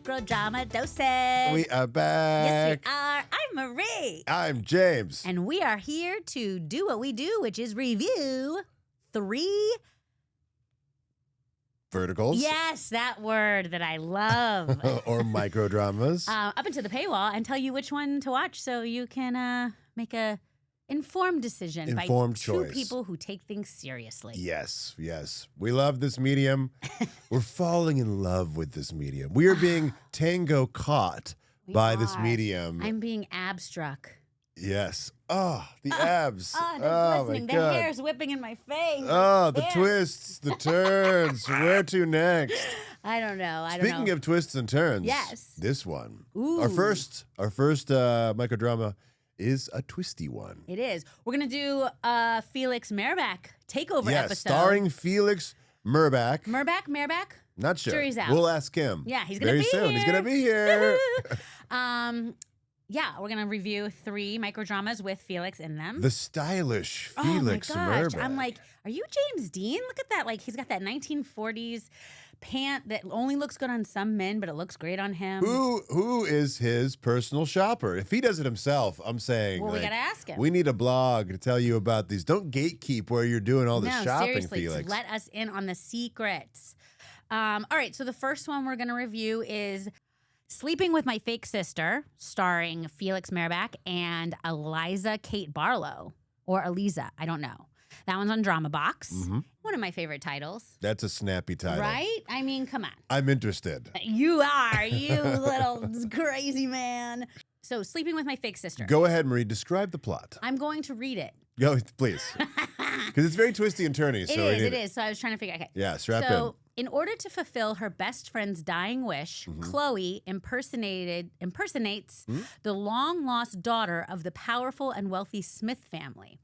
Microdrama Doses. We are back. Yes, we are. I'm Marie. I'm James. And we are here to do what we do, which is review 3... Verticals. Yes, that word that I love. Or microdramas. Up into the paywall and tell you which one to watch so you can make a informed decision Informed by choice. two people who take things seriously. Yes, yes. We love this medium. We're falling in love with this medium. We are being tango caught by this medium. I'm being abstruck. Yes. Oh, the abs. They're glistening. My The God. hair's whipping in my face. Oh, the Hair. twists, the turns. Where to next? I don't know. Speaking of twists and turns, Yes. this one. Ooh. Our first microdrama is a twisty one. It is. We're going to do a Felix Merback takeover Yes, episode. starring Felix Merback. Merback? Not sure. Jury's out. We'll ask him. Yeah, he's going to very be soon. here. He's going to be here. Yeah, we're going to review 3 microdramas with Felix in them. The stylish Felix oh my gosh. Merback. I'm like, are you James Dean? Look at that. Like, he's got that 1940s pant that only looks good on some men, but it looks great on him. Who is his personal shopper? If he does it himself, I'm saying, Well, we got to ask him. we need a blog to tell you about these. Don't gatekeep where you're doing all this shopping, seriously, Felix. let us in on the secrets. All right, so the first one we're going to review is Sleeping with My Fake Sister, starring Felix Merback and Eliza Kate Barlow, or Eliza, I don't know. That one's on Drama Box. Mm-hmm. One of my favorite titles. That's a snappy title. Right? I mean, come on. I'm interested. You are, you little crazy man. So, Sleeping with My Fake Sister. Go ahead, Marie. Describe the plot. I'm going to read it. Go, please. Because it's very twisty and turny. It is. So, I was trying to figure out. Okay. Yeah, strap So, in order to fulfill her best friend's dying wish, Mm-hmm. Chloe impersonates the long-lost daughter of the powerful and wealthy Smith family.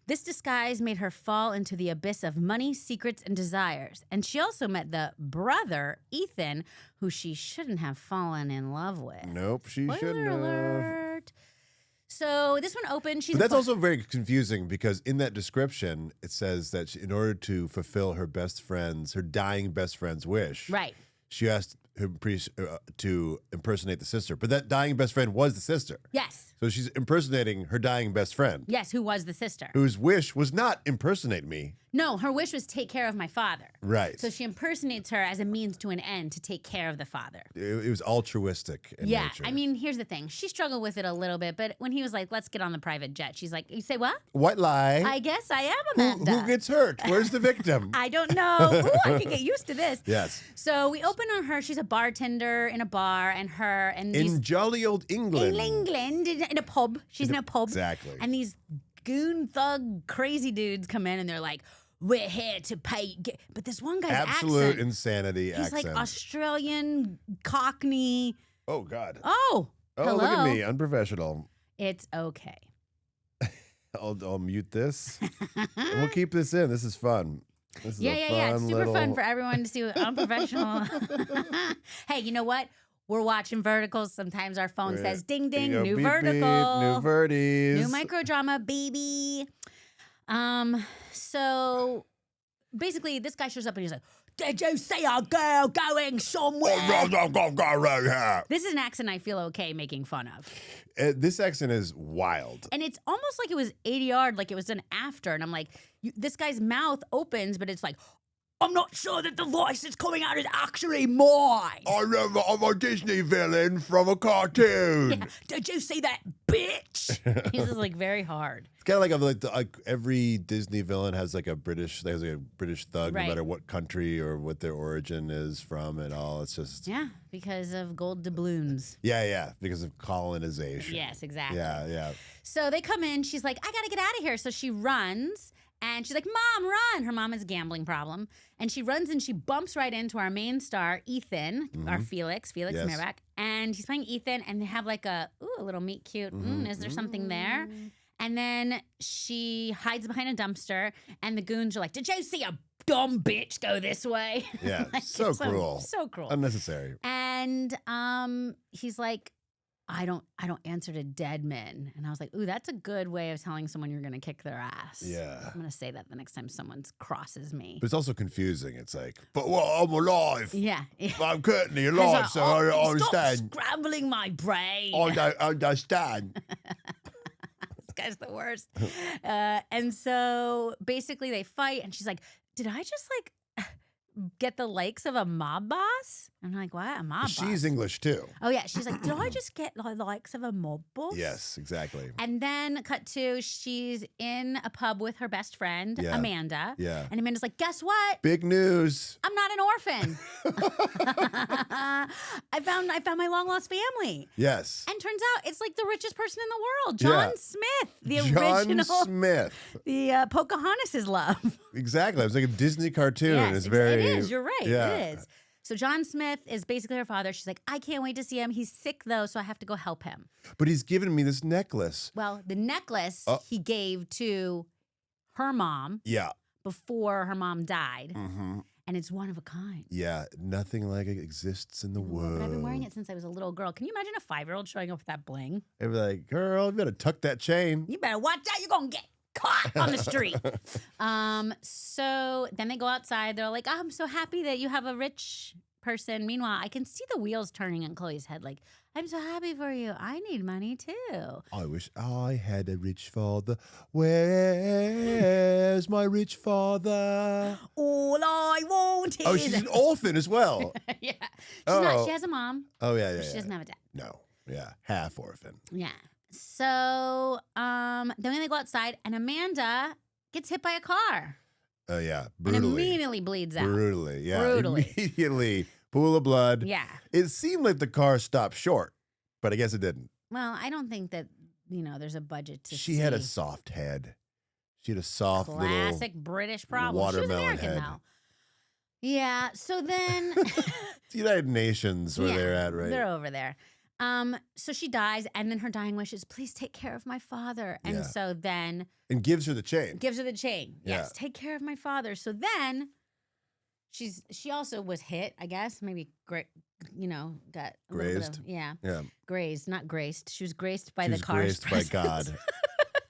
This disguise made her fall into the abyss of money, secrets, and desires. And she also met the brother, Ethan, who she shouldn't have fallen in love with. in. Nope, she Spoiler shouldn't have. alert. So this one opened. But that's also very confusing because in that description, it says that in order to fulfill her dying best friend's wish, right. she asked him to impersonate the sister. But that dying best friend was the sister. Yes. So she's impersonating her dying best friend. Yes, who was the sister? Whose wish was not impersonate me. No, her wish was take care of my father. Right. So she impersonates her as a means to an end to take care of the father. It was altruistic in nature. I mean, here's the thing. She struggled with it a little bit, but when he was like, let's get on the private jet, she's like, you say what? White lie. I guess I am Amanda. Who gets hurt? Where's the victim? I don't know. Ooh, I can get used to this. Yes. So we open on her. She's a bartender in a bar, and In jolly old England. in England, in a pub. She's in a pub. Exactly. And these goon thug crazy dudes come in, and they're like, we're here to pay. But this one guy's Absolute accent, insanity he's accent. like Australian Cockney. Oh, God. Oh, hello. Look at me. Unprofessional. It's okay. I'll mute this. And we'll keep this in. This is fun. This is Yeah. It's super fun little- for everyone to see what unprofessional. Hey, you know what? We're watching verticals. Sometimes our phone says ding ding, Yo, new beep, vertical. beep, new verties. New microdrama, baby. So basically this guy shows up and he's like, did you see a girl going somewhere? This is an accent I feel okay making fun of. This accent is wild. And it's almost like it was ADR'd, like it was done after. And I'm like, this guy's mouth opens, but it's like, I'm not sure that the voice that's coming out is actually mine. I'm a Disney villain from a cartoon. Yeah. Did you see that bitch? He's just like very hard. It's kind of like every Disney villain has like a British thug, Right. no matter what country or what their origin is from and all. It's just Yeah, because of gold doubloons. yeah, because of colonization. Yes, exactly. Yeah. So they come in. She's like, I got to get out of here. So she runs. And she's like, Mom, run. Her mom has a gambling problem. And she runs and she bumps right into our main star, Ethan, our Felix Yes. Merback. And he's playing Ethan. And they have like a little meet cute. Is there something there? And then she hides behind a dumpster. And the goons are like, did you see a dumb bitch go this way? Yeah, Like, so it's cruel. So cruel. Unnecessary. And he's like, I don't answer to dead men. And I was like, ooh, that's a good way of telling someone you're going to kick their ass. Yeah. I'm going to say that the next time someone crosses me. But it's also confusing. It's like, but well, I'm alive. Yeah. I'm currently alive, so I understand. Stop scrambling my brain. I don't understand. This guy's the worst. And so basically they fight and she's like, did I just like get the likes of a mob boss? I'm like, what? A mob boss? She's English too. Oh, yeah. She's like, did I just get the likes of a mob boss? Yes, exactly. And then cut to, she's in a pub with her best friend, Amanda. Yeah. And Amanda's like, guess what? Big news. I'm not an orphan. I found my long lost family. Yes. And turns out it's like the richest person in the world, John Smith, the original Smith. The Pocahontas' love. Exactly. It was like a Disney cartoon. Yes, It's very. it is. You're right. Yeah. It is. So John Smith is basically her father. She's like, I can't wait to see him. He's sick though, so I have to go help him. But he's given me this necklace. Well, the necklace he gave to her mom. Yeah. Before her mom died. Mm-hmm. And it's one of a kind. Yeah, nothing like it exists in the world. But I've been wearing it since I was a little girl. Can you imagine a 5-year-old showing up with that bling? They'd be like, girl, you better tuck that chain. You better watch out. You're going to get caught on the street. So then they go outside. They're like, oh, I'm so happy that you have a rich person. Meanwhile, I can see the wheels turning in Chloe's head. Like, I'm so happy for you. I need money too. I wish I had a rich father. Where's my rich father? All I want is... Oh, she's an orphan as well. Yeah. She's not. She has a mom. Oh, yeah. She doesn't have a dad. No. Yeah. Half orphan. Yeah. So then they go outside and Amanda gets hit by a car. Oh, yeah. Brutally. And immediately bleeds out. Brutally. Yeah. Brutally. Immediately. Pool of blood. Yeah. It seemed like the car stopped short, but I guess it didn't. Well, I don't think that, there's a budget to She had a soft head. She had a soft classic little British problem. watermelon She was American, head. though. Yeah. So then... It's the United Nations where they're at, right? They're over there. So she dies, and then her dying wish is, please take care of my father. And so then... And gives her the chain. Gives her the chain. Yeah. Yes, take care of my father. So then... She also was hit, I guess. Maybe, got a Grazed? Yeah. Grazed, not graced. She was graced by she the was car's graced by God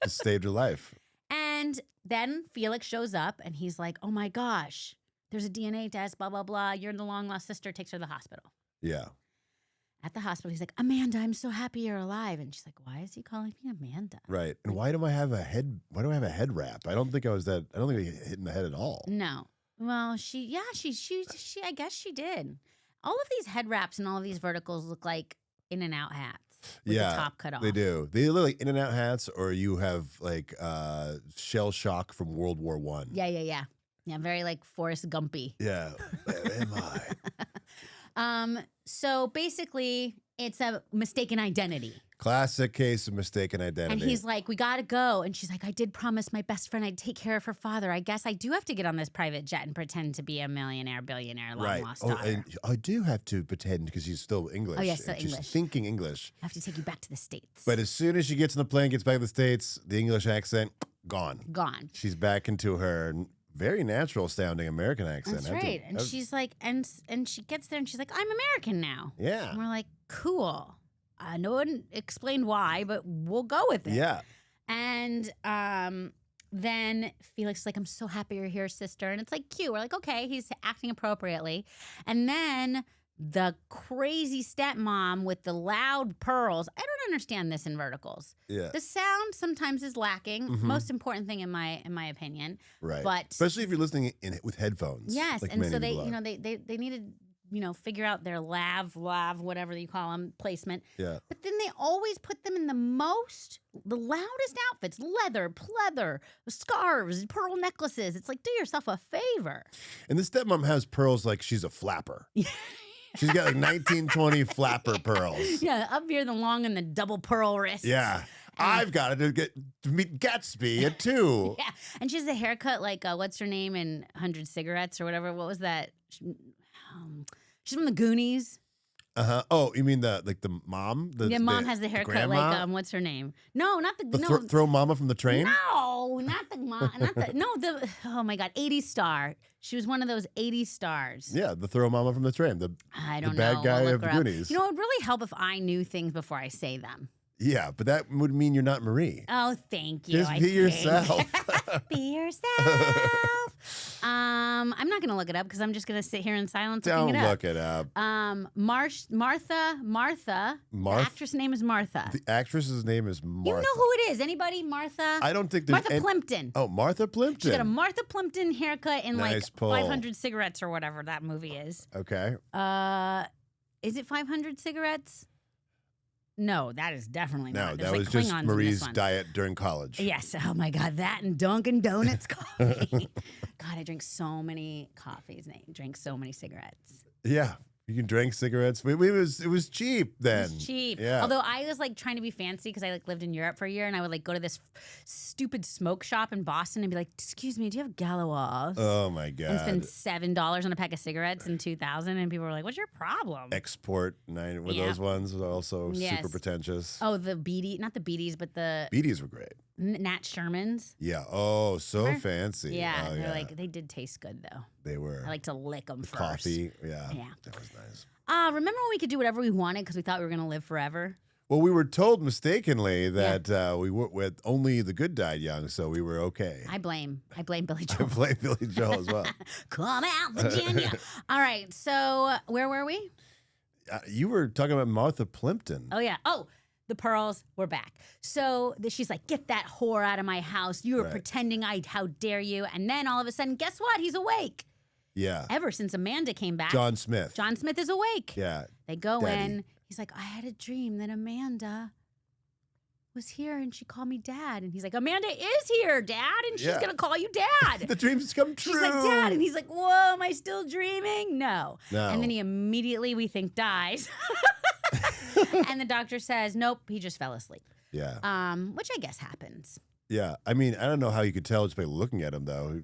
to save her life. And then Felix shows up, and he's like, oh, my gosh, there's a DNA test, blah, blah, blah. You're the long-lost sister. Takes her to the hospital. Yeah. At the hospital, he's like, Amanda, I'm so happy you're alive. And she's like, why is he calling me Amanda? Right. And why do I have a head wrap? I don't think I hit in the head at all. No. Well, she I guess she did. All of these head wraps and all of these verticals look like In-N-Out hats with the top cut off. They do. They look like In-N-Out hats, or you have like shell shock from World War I. Yeah. Yeah, very like Forrest Gumpy. Yeah. Where am I? So basically, it's a mistaken identity. Classic case of mistaken identity. And he's like, we got to go. And she's like, I did promise my best friend I'd take care of her father. I guess I do have to get on this private jet and pretend to be a millionaire, billionaire, long-lost daughter. And I do have to pretend because she's still English. Oh, yes, so she's English. thinking English. I have to take you back to the States. But as soon as she gets on the plane, gets back to the States, the English accent, gone. Gone. She's back into her very natural sounding American accent. That's right. And she's like, and she gets there and she's like, I'm American now. Yeah. And we're like, cool. No one explained why, but we'll go with it. Yeah. And then Felix is like, I'm so happy you're here, sister. And it's like cute. We're like, okay, he's acting appropriately. And then the crazy stepmom with the loud pearls. I don't understand this in verticals. Yeah. The sound sometimes is lacking. Mm-hmm. Most important thing in my opinion. Right. But especially if you're listening with headphones. yes, like and so many they people are. they needed figure out their lav, whatever you call them, placement. Yeah. But then they always put them in the loudest outfits, leather, pleather, scarves, pearl necklaces. It's like, do yourself a favor. And the stepmom has pearls like she's a flapper. She's got like 1920 flapper pearls. Yeah, up here the long and the double pearl wrists. Yeah. I've got to meet Gatsby at 2. Yeah, and she has a haircut like, what's her name in 100 Cigarettes or whatever. What was that? She's from the Goonies. Uh-huh. Oh, you mean the mom? The mom has the haircut grandma? like, what's her name? No, not the... Throw mama from the train? No, not the mom, oh my God, 80s star. She was one of those 80s stars. Yeah, the throw mama from the train. I don't the bad know. guy I'll of look her up. Goonies. You know, it would really help if I knew things before I say them. Yeah, but that would mean you're not Marie. Oh, thank you. Just be yourself. Be yourself. I'm not going to look it up because I'm just going to sit here in silence Don't looking it up. look it up. Martha. The actress name is Martha. The actress's name is Martha. You know who it is? Anybody? Martha? I don't think there's Martha Plimpton. Oh, Martha Plimpton. She's got a Martha Plimpton haircut and Nice pull. 500 cigarettes or whatever that movie is. Okay. Is it 500 cigarettes? No, that is definitely No, not. that There's was like just Klingons in Marie's this one. diet during college. Yes. Oh my God, that and Dunkin' Donuts coffee. God, I drink so many coffees and I drink so many cigarettes. Yeah. You can drink cigarettes. It was cheap then. It was cheap. Yeah. Although I was like trying to be fancy because I like lived in Europe for a year and I would like go to this stupid smoke shop in Boston and be like, "Excuse me, do you have Galois?" Oh my God. And spend $7 on a pack of cigarettes in 2000 and people were like, "What's your problem?" Export 9 were those ones also super pretentious. Oh, the beady, not the beaties, but the Beaties were great. Nat Shermans. Yeah. Oh, so Remember? fancy. Yeah, Oh, they're like they did taste good though. They were. I like to lick them first. Coffee. Yeah. Yeah. That was nice. Remember when we could do whatever we wanted because we thought we were gonna live forever? Well, we were told mistakenly that we were with only the good died young, so we were okay. I blame Billy I Joel. blame Billy Joel as well. Come out, Virginia. All right, so where were we? You were talking about Martha Plimpton. Oh yeah. Oh, the pearls were back. So she's like, "Get that whore out of my house. You were Right. pretending how dare you?" And then all of a sudden, guess what? He's awake. Yeah. Ever since Amanda came back. John Smith. John Smith is awake. Yeah. They go Daddy. in. He's like, "I had a dream that Amanda was here and she called me Dad." And he's like, "Amanda is here, Dad, and she's Yeah. going to call you Dad." The dreams come true. She's like, "Dad." And he's like, "Whoa, am I still dreaming?" No. No. And then he immediately, we think, dies. And the doctor says, "Nope, he just fell asleep." Yeah. Which I guess happens. Yeah. I mean, I don't know how you could tell just by looking at him, though.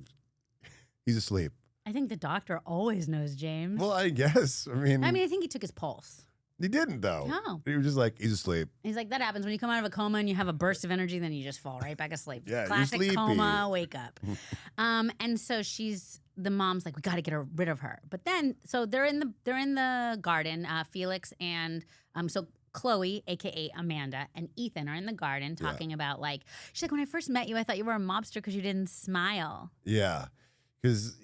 He's asleep. I think the doctor always knows James. Well, I guess. I mean, I think he took his pulse. he didn't, though. No. He was just like, he's asleep. He's like, that happens when you come out of a coma and you have a burst of energy, then you just fall right back asleep. Yeah, you're Classic sleepy. coma, wake up. And so the mom's like, we got to get rid of her. But then, so they're in the garden. Felix and so Chloe, aka Amanda, and Ethan are in the garden talking about she's like, when I first met you, I thought you were a mobster because you didn't smile. Yeah. Because,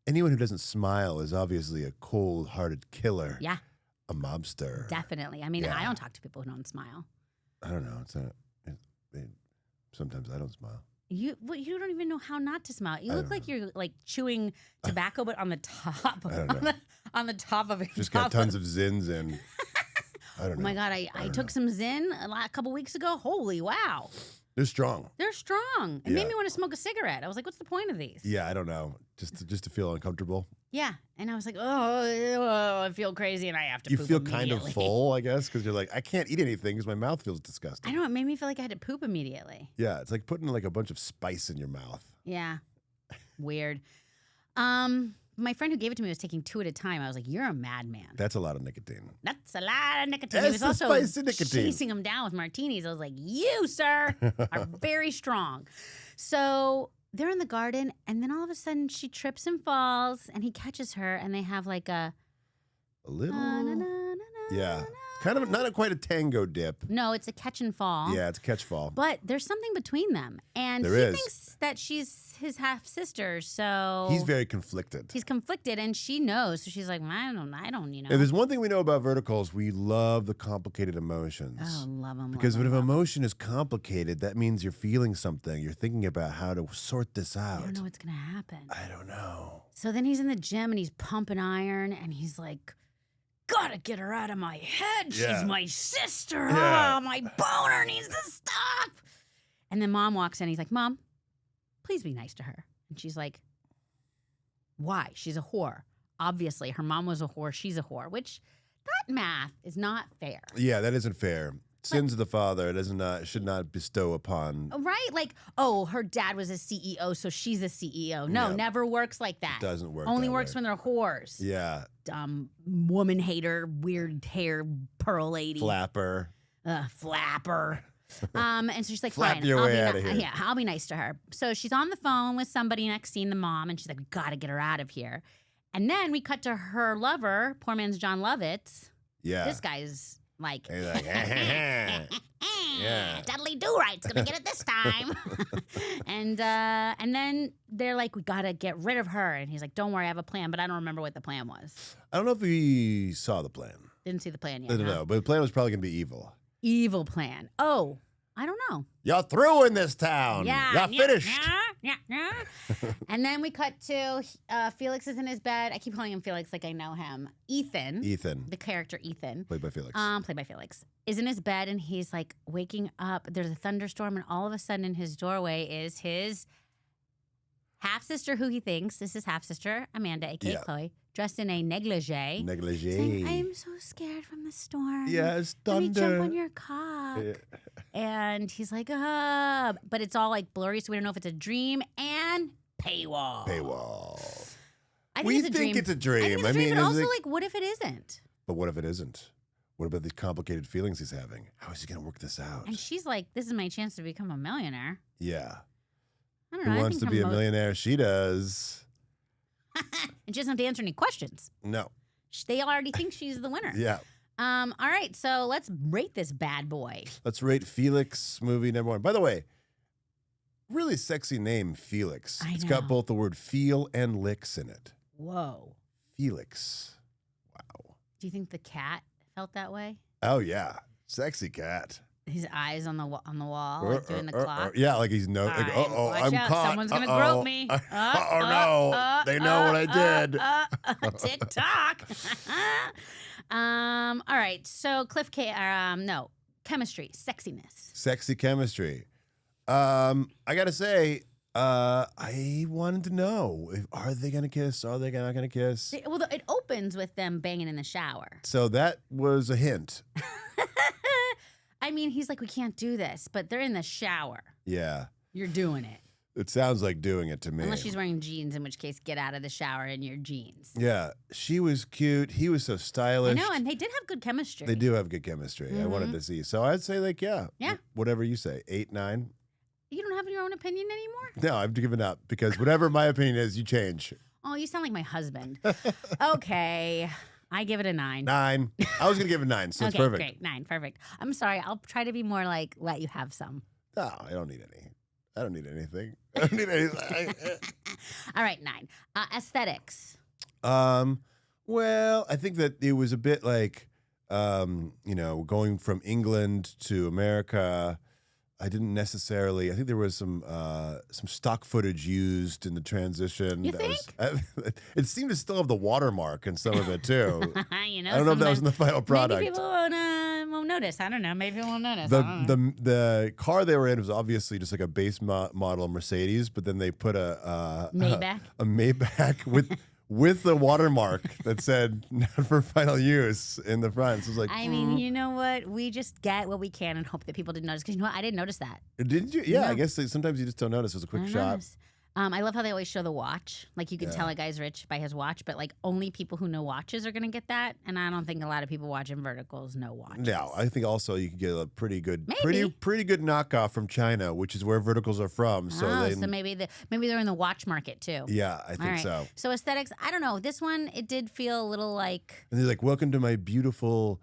anyone who doesn't smile is obviously a cold-hearted killer. Yeah, A mobster. definitely. I Yeah. I don't talk to people who don't smile. I don't know. It's not. Sometimes I don't smile. You don't even know how not to smile. You look like you're chewing tobacco, but on the top, on the top of it. Just got tons of zins in. I don't know. Oh my God, I took some Zyn a couple weeks ago. Holy wow. They're strong. They're strong. It Yeah. made me want to smoke a cigarette. I was like, what's the point of these? Yeah, I don't know. Just to feel uncomfortable. Yeah. And I was like, oh, I feel crazy and I have to You poop feel kind of immediately. full, I guess, because you're like, I can't eat anything because my mouth feels I disgusting. know, it made me feel like I had to poop immediately. Yeah, it's like putting a bunch of spice in your mouth. Yeah. Weird. My friend who gave it to me was taking 2 at a time. I was like, you're a madman. That's a lot of nicotine. That's a lot of nicotine. That's He was the also spicy nicotine. chasing him down with martinis. I was like, you, sir, are very strong. So they're in the garden, and then all of a sudden she trips and falls, and he catches her, and they have like a little. na-na-na-na-na. Yeah. Kind of not quite a tango dip. No, it's a catch and fall. Yeah, it's a catch fall. But there's something between them. And There he is. thinks that she's his half sister. So He's very conflicted. he's conflicted, and she knows. So she's like, I don't, If there's one thing we know about verticals, we love the complicated emotions. Oh, love him. Because if an emotion is complicated, that means you're feeling something. You're thinking about how to sort this out. I don't know what's going to happen. I don't know. So then he's in the gym, and he's pumping iron, and he's like, gotta get her out of my head. Yeah. She's my sister. Yeah. Oh, my boner needs to stop. And then Mom walks in. He's like, Mom, please be nice to her. And she's like, why? She's a whore. Obviously, her mom was a whore. She's a whore, which that math is not fair. Yeah, that isn't fair. Sins of the father should not bestow upon. Right? Like, oh, her dad was a CEO, so she's a CEO. No, Yeah. never works like that. Doesn't work. Only that works way. when they're whores. Yeah, Dumb woman hater, weird hair, pearl lady. flapper. Flapper. And so she's like, Flap fine, your I'll way be outta here. Yeah, I'll be nice to her. So she's on the phone with somebody, next scene, the mom, and she's like, we gotta get her out of here. And then we cut to her lover, poor man's John Lovitz. Yeah. This guy's like, He's like, yeah. Dudley Do-Right's gonna get it this time. and then they're like, we gotta get rid of her. And he's like, don't worry, I have a plan, but I don't remember what the plan was. I don't know if we saw the plan. Didn't see the plan yet. I don't know, but the plan was probably going to be evil. Evil plan. Oh, I don't know. Y'all through in this town. Yeah. Y'all finished. Yeah. And then we cut to Felix is in his bed. I keep calling him Felix like I know him. Ethan, the character Ethan. Played by Felix. Played by Felix. Is in his bed and he's like waking up. There's a thunderstorm and all of a sudden in his doorway is his half-sister who he thinks is his half-sister, Amanda, a.k.a. Chloe, dressed in a negligee. Saying, I am so scared from the storm. Yeah, it's Let me thunder. jump on your cock. Yeah. And he's like, but it's all like blurry, so we don't know if it's a dream and paywall. I think We it's a dream. think it's a dream. I think it's a dream, mean, but is also it- like, what if it isn't? But what if it isn't? What about these complicated feelings he's having? How is he going to work this out? And she's like, this is my chance to become a millionaire. Yeah. I don't Who know. wants to be a millionaire? She does. And she doesn't have to answer any questions. No. They already think she's the winner. Yeah. All right, so let's rate this bad boy. Let's rate Felix movie number 1. By the way, really sexy name, Felix. I It's know. got both the word feel and licks in it. Whoa. Felix. Wow. Do you think the cat felt that way? Oh, yeah. Sexy cat. His eyes on the wall, like doing the clock. Yeah, like he's All like, right, uh-oh, watch I'm out. caught. Someone's gonna Uh-oh. grope me. Oh, no. They know what I did. TikTok. All right. So chemistry, sexiness. Sexy chemistry. I gotta say, I wanted to know, are they gonna kiss? Are they not gonna kiss? Well, it opens with them banging in the shower. So that was a hint. I mean, he's like, we can't do this, but they're in the shower. Yeah. You're doing it. It sounds like doing it to me. Unless she's wearing jeans, in which case, get out of the shower in your jeans. Yeah, she was cute. He was so stylish. I know, and they did have good chemistry. They do have good chemistry. I wanted to see. So I'd say, like, yeah. Whatever you say. 8, 9. You don't have your own opinion anymore? No, I've given up because whatever my opinion is, you change. Oh, you sound like my husband. Okay. I give it a 9. 9. I was going to give it 9, so it's Okay, perfect. great. 9, perfect. I'm sorry. I'll try to be more like, let you have some. No, I don't need any. I don't need anything. I don't need anything. All right, 9. Aesthetics. Well, I think that it was a bit like, going from England to America. I didn't necessarily. I think there was some stock footage used in the transition. You think? It seemed to still have the watermark in some of it too. You know, I don't know if that was in the final product. Maybe people won't notice. I don't know. Maybe people won't notice. The car they were in was obviously just like a base model Mercedes, but then they put a Maybach. a Maybach with the watermark that said "not for final use" in the front. So it was like, I mean, you know what? We just get what we can and hope that people didn't notice. Because you know what? I didn't notice that. Didn't you? Yeah, No. I guess sometimes you just don't notice. It was a quick I shot. noticed. I love how they always show the watch. Like you can tell a guy's rich by his watch, but like only people who know watches are gonna get that. And I don't think a lot of people watching verticals know watches. No, I think also you can get a pretty good, Maybe. pretty good knockoff from China, which is where verticals are from. So maybe they're in the watch market too. Yeah, I All think right. so. So aesthetics, I don't know. This one, it did feel a little like. And they're like, "Welcome to my beautiful."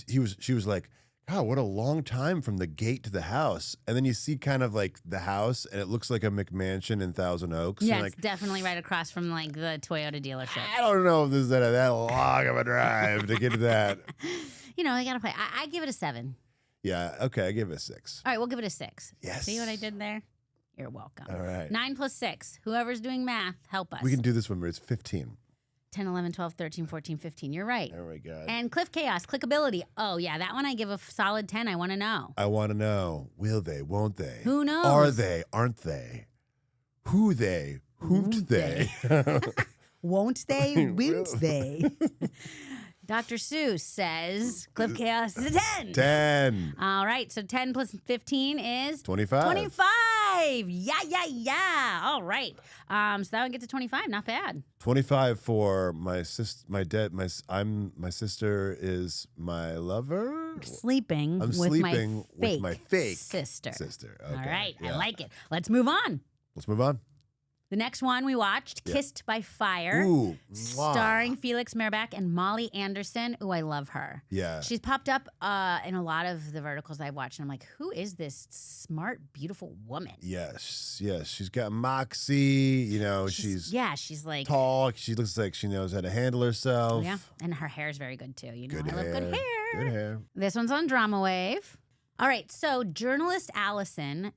She was like, "God, what a long time from the gate to the house." And then you see kind of like the house, and it looks like a McMansion in Thousand Oaks. Yeah, and it's definitely right across from like the Toyota dealership. I don't know if this is that long of a drive to get to that. You know, you gotta play. I give it a 7. Yeah, okay, I give it a 6. All right, we'll give it a 6. Yes. See what I did there? You're welcome. All right. 9 plus 6. Whoever's doing math, help us. We can do this one where it's 15. 10, 11, 12, 13, 14, 15. You're right. Oh my God. And Cliff Chaos, clickability. Oh, yeah, that one I give a solid 10. I want to know. I want to know, will they, won't they? Who knows? Are they, aren't they? Who they, who'n't they? Won't they? Won't they? Dr. Seuss says Cliff Chaos is a 10. 10. All right, so 10 plus 15 is 25. 25. Yeah. All right. So that one gets to 25. Not bad. 25 for my sister. My sister is my lover. Sleeping I'm with sleeping my with my fake sister. Okay, All right. yeah. I like it. Let's move on. Let's move on. The next one we watched, Kissed by Fire, Ooh, starring Felix Merback and Molly Anderson. Ooh, I love her. Yeah. She's popped up in a lot of the verticals I've watched, and I'm like, who is this smart, beautiful woman? Yes. She's got moxie. You know, she's like tall. She looks like she knows how to handle herself. Yeah, and her hair is very good too. You know, Good I love good hair. Good hair. This one's on Drama Wave. All right, so journalist Allison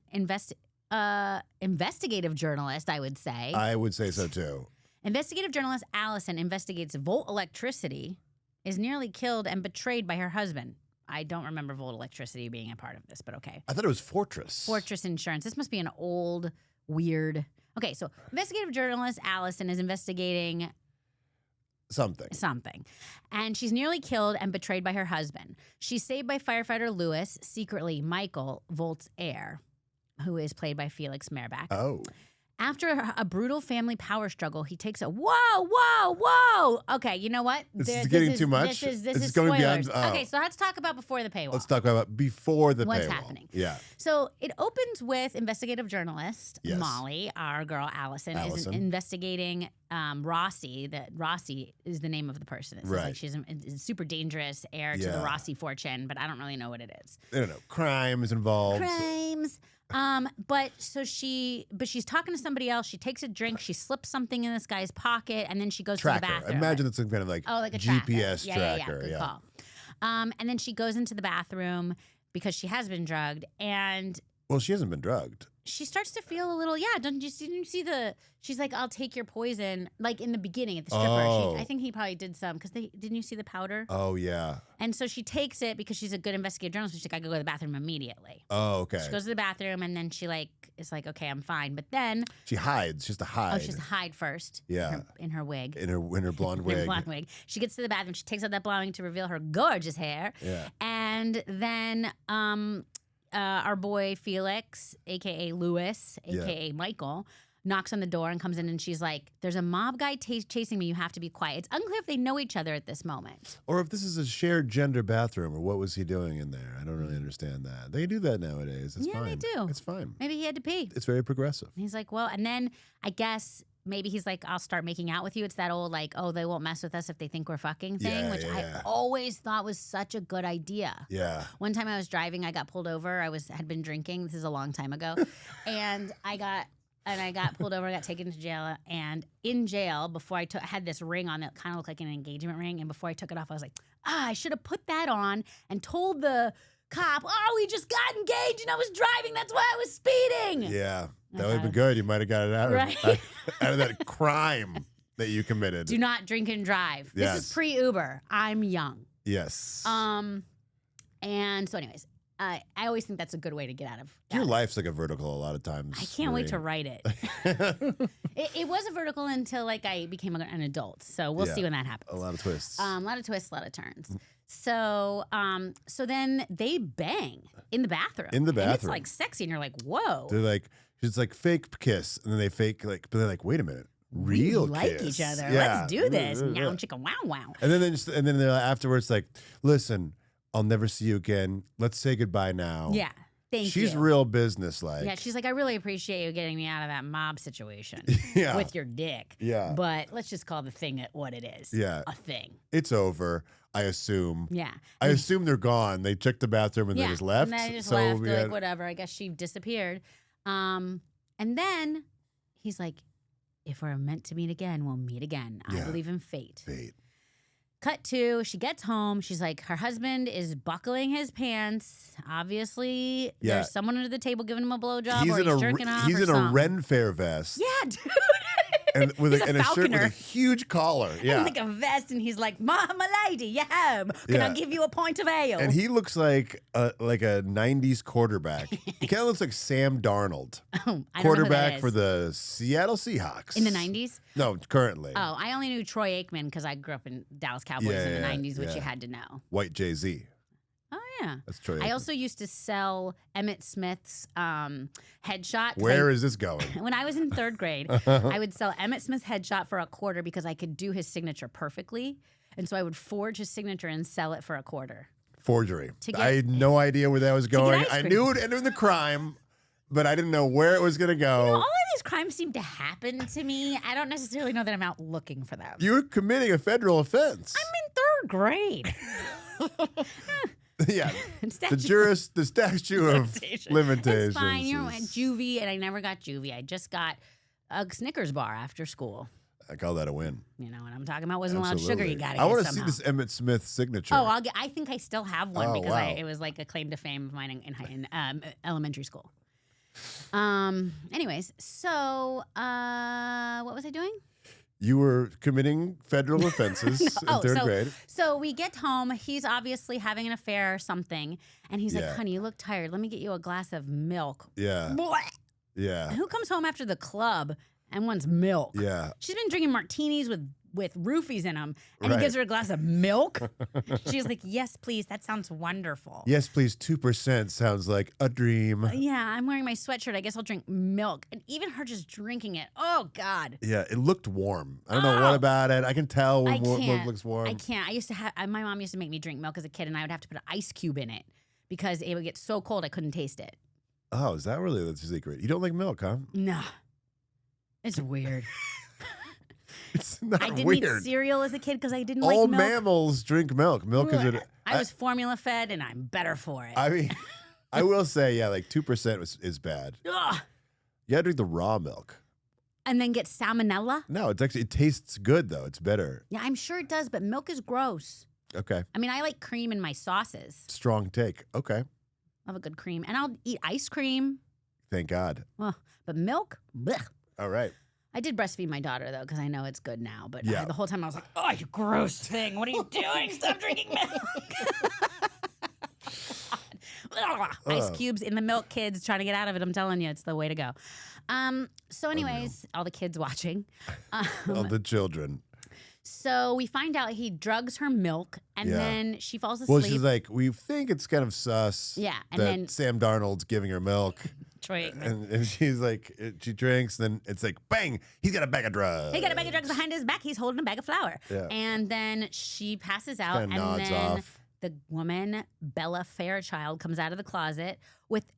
investigative journalist, I would say. I would say so too. Investigative journalist Allison investigates Volt Electricity, is nearly killed and betrayed by her husband. I don't remember Volt Electricity being a part of this, but okay. I thought it was Fortress. Fortress Insurance. This must be an old, weird. Okay, so investigative journalist Allison is investigating something. And she's nearly killed and betrayed by her husband. She's saved by firefighter Lewis, secretly Michael, Volt's heir, who is played by Felix Merback. Oh. After a brutal family power struggle, he takes a whoa. Okay, you know what? This is getting too much. This This is is going spoilers. beyond. Oh. Okay, so let's talk about before the paywall. Let's talk about before the What's paywall. happening. Yeah. So it opens with investigative journalist Yes. Molly, our girl Allison. Is investigating Rossi. That Rossi is the name of the person. It says like she's a super dangerous heir to the Rossi fortune, but I don't really know what it is. I don't know. Crime is involved. Crimes. But she's talking to somebody else. She takes a drink. She slips something in this guy's pocket, and then she goes to the bathroom. Imagine it's some kind of like a GPS tracker. tracker. Good call. And then she goes into the bathroom because she has been drugged, and Well, she hasn't been drugged. she starts to feel a little. Didn't you see the? She's like, "I'll take your poison." Like in the beginning at the stripper. Oh. I think he probably did some because didn't you see the powder? Oh yeah. And so she takes it because she's a good investigative journalist. She's like, "I gotta go to the bathroom immediately." Oh okay. She goes to the bathroom and then she is like, "Okay, I'm fine." But then She hides. She has to hide. oh, she has to hide first. Yeah. In her wig. In her blonde wig. Her blonde wig. She gets to the bathroom. She takes out that blonde wig to reveal her gorgeous hair. Yeah. And then our boy Felix, aka Lewis, aka Michael, knocks on the door and comes in, and she's like, "There's a mob guy chasing me. You have to be quiet." It's unclear if they know each other at this moment. Or if this is a shared gender bathroom, or what was he doing in there? I don't really understand that. They do that nowadays. It's fine. They do. It's fine. Maybe he had to pee. It's very progressive. And he's like, well, and then I guess maybe he's like, "I'll start making out with you." It's that old like, "Oh, they won't mess with us if they think we're fucking" thing, which I always thought was such a good idea. Yeah. One time I was driving, I got pulled over. Had been drinking. This is a long time ago, and I got pulled over. I got taken to jail, and in jail, before I had this ring on that kind of looked like an engagement ring, and before I took it off, I was like, I should have put that on and told the cop, "Oh, we just got engaged and I was driving. That's why I was speeding." Yeah. That would have been good. You might have got it out of that crime that you committed. Do not drink and drive. Yes. This is pre-Uber. I'm young. Yes. And so anyways, I always think that's a good way to get out of Your life's like a vertical a lot of times. I can't wait to write it. It was a vertical until like I became an adult. So we'll see when that happens. A lot of twists. A lot of twists, a lot of turns. So then they bang in the bathroom. In the bathroom. And it's like sexy, and you're like, whoa. They're like, it's like fake kiss, and then they fake but they're like, wait a minute, real we like kiss. each other. Yeah. Let's do this. Meow, chicka, wow, wow. And then they're afterwards like, listen, I'll never see you again. Let's say goodbye now. Yeah. Thank you. She's real businesslike. Yeah, she's like, "I really appreciate you getting me out of that mob situation with your dick. Yeah. But let's just call the thing what it is. Yeah. A thing. It's over, I assume. Yeah. I assume they're gone. They checked the bathroom and they just left. And they just left. They're like, whatever. I guess she disappeared. And then he's like, "If we're meant to meet again, we'll meet again. I believe in fate." Fate. Cut to, she gets home. She's like, her husband is buckling his pants. Obviously, there's someone under the table giving him a blowjob, or he's jerking off. He's in a Ren Fair vest. Yeah, dude. And with He's a shirt with a huge collar. Yeah. And like a vest, and he's like, "My lady, you home? Can I give you a pint of ale?" And he looks like a 90s quarterback. He kind of looks like Sam Darnold. Quarterback for the Seattle Seahawks. In the 90s? No, currently. Oh, I only knew Troy Aikman because I grew up in Dallas Cowboys in the 90s, which you had to know. White Jay-Z. Oh, Yeah. That's Troy. I also used to sell Emmett Smith's headshot. Where is this going? When I was in 3rd grade, I would sell Emmett Smith's headshot for $0.25 because I could do his signature perfectly. And so I would forge his signature and sell it for $0.25. Forgery. I had no idea where that was going. I knew it would end in the crime, but I didn't know where it was going to go. All of these crimes seem to happen to me. I don't necessarily know that I'm out looking for them. You were committing a federal offense. I'm in 3rd grade. Yeah. The statute of limitations. It's fine. You're at juvie, and I never got juvie. I just got a Snickers bar after school. I call that a win. You know what I'm talking about? Wasn't allowed sugar. You got to. I want to see this Emmett Smith signature. Oh, I think I still have one because it was like a claim to fame of mine in elementary school. Anyways, so what was I doing? You were committing federal offenses in 3rd grade. So we get home. He's obviously having an affair or something, and he's like, "Honey, you look tired. Let me get you a glass of milk." Yeah. Yeah. And who comes home after the club and wants milk? Yeah. She's been drinking martinis with roofies in them, and he gives her a glass of milk. She's like, "Yes, please. That sounds wonderful." Yes, please. 2% sounds like a dream. Yeah, I'm wearing my sweatshirt. I guess I'll drink milk. And even her just drinking it. Oh, God. Yeah, it looked warm. I don't know what about it. I can tell when milk looks warm. I can't. I used to have, my mom used to make me drink milk as a kid, and I would have to put an ice cube in it because it would get so cold I couldn't taste it. Oh, is that really the secret? You don't like milk, huh? No. It's weird. It's not I didn't weird. eat cereal as a kid because I didn't like milk. All mammals drink milk. Milk is I was formula fed, and I'm better for it. I mean, I will say, yeah, like 2% is bad. Ugh. You gotta drink the raw milk. And then get salmonella? No, it tastes good though. It's better. Yeah, I'm sure it does, but milk is gross. Okay. I mean, I like cream in my sauces. Strong take. Okay. Love a good cream. And I'll eat ice cream. Thank God. Well, but milk? Blech. All right. I did breastfeed my daughter, though, because I know it's good now. But yeah. The whole time I was like, oh, you gross thing. What are you doing? Stop drinking milk. Ice cubes in the milk, kids trying to get out of it. I'm telling you, it's the way to go. So anyways, all the kids watching. All the children. So we find out he drugs her milk, and then she falls asleep. Well, she's like, we think it's kind of sus. Yeah, and that then Sam Darnold's giving her milk. Troy and she's like, she drinks, then it's like, bang, he's got a bag of drugs. He got a bag of drugs behind his back. He's holding a bag of flour. Yeah. And then she passes out, and nods then off. The woman, Bella Fairchild, comes out of the closet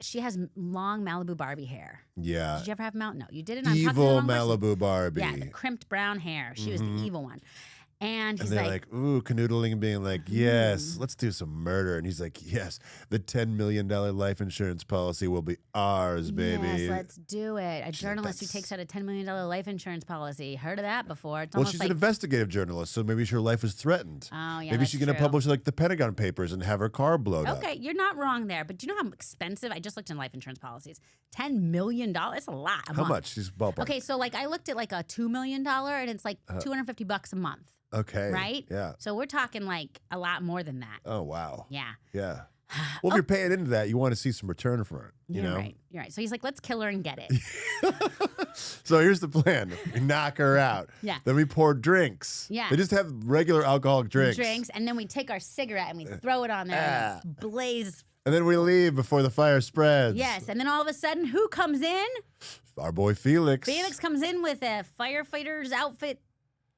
she has long Malibu Barbie hair. Yeah. Did you ever have No, you didn't. Evil Malibu Barbie. Yeah, the crimped brown hair. She was the evil one. And he's they're like, ooh, canoodling and being like, yes, let's do some murder. And he's like, yes, the $10 million life insurance policy will be ours, baby. Yes, let's do it. A journalist who takes out a $10 million life insurance policy. Heard of that before. It's she's an investigative journalist, so maybe her life was threatened. Oh, yeah, maybe she's going to publish like the Pentagon Papers and have her car blown up. Okay, you're not wrong there. But do you know how expensive? I just looked in life insurance policies. $10 million? That's a lot a month. How much? She's ballpark. Okay, so like I looked at like a $2 million, and it's like $250 a month. Okay. Right? Yeah. So we're talking like a lot more than that. Oh, wow. Yeah. Yeah. Well, if you're paying into that, you want to see some return from it. You know? Right. You're right. So he's like, let's kill her and get it. So here's the plan. We knock her out. Yeah. Then we pour drinks. Yeah. They just have regular alcoholic drinks. And then we take our cigarette and we throw it on there and blaze. And then we leave before the fire spreads. Yes. And then all of a sudden, who comes in? Our boy Felix. Felix comes in with a firefighter's outfit.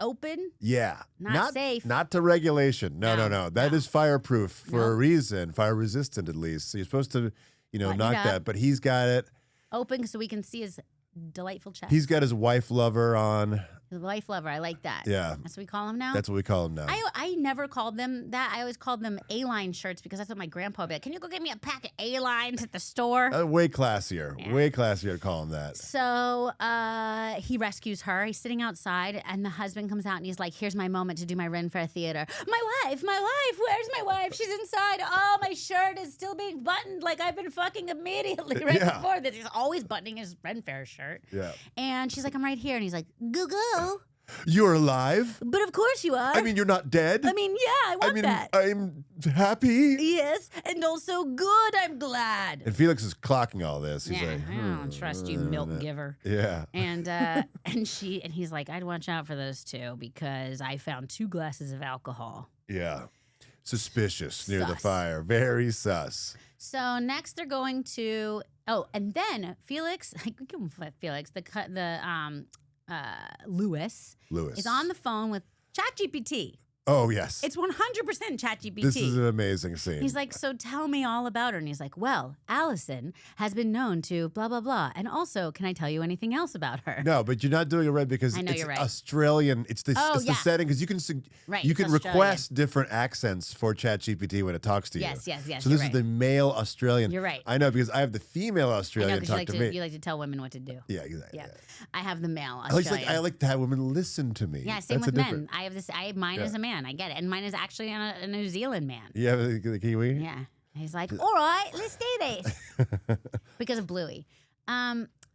Open? Yeah. Not safe. Not to regulation. No. That is fireproof for a reason. Fire resistant, at least. So you're supposed to, knock that. But he's got it. Open so we can see his delightful chest. He's got his wife lover on. His wife lover. I like that. Yeah. That's what we call him now? That's what we call him now. I never called them that. I always called them A-line shirts because that's what my grandpa would be like. Can you go get me a pack of A-lines at the store? Way classier. Yeah. Way classier to call him that. So he rescues her. He's sitting outside, and the husband comes out, and he's like, here's my moment to do my Ren Fair theater. My wife, where's my wife? She's inside. Oh, my shirt is still being buttoned like I've been fucking immediately before this. He's always buttoning his Ren Fair shirt. Yeah. And she's like, I'm right here. And he's like, go. You're alive? But of course you are. I mean, you're not dead? I mean, yeah, I want that. I'm happy. Yes, and also good, I'm glad. And Felix is clocking all this. He's like, I don't trust you, milk giver. Yeah. And he's like, I'd watch out for those two because I found 2 glasses of alcohol. Yeah. suspicious near the Sus. fire. Very sus. So next they're going to and then Felix, Lewis is on the phone with ChatGPT. Oh, yes. It's 100% ChatGPT. This is an amazing scene. He's like, so tell me all about her. And he's like, well, Allison has been known to blah, blah, blah. And also, can I tell you anything else about her? No, but you're not doing it right because I know it's you're right. Australian. It's the setting because you can you can request different accents for ChatGPT when it talks to you. Yes. So this is the male Australian. You're right. I know because I have the female Australian talk to me. You like to tell women what to do. Yeah, exactly. Yeah. I have the male Australian. I like to have women listen to me. Yeah, same with men. I have this. Mine is a man. I get it, and mine is actually a New Zealand man. Yeah, the Kiwi. Yeah, he's like, all right, let's do this because of Bluey.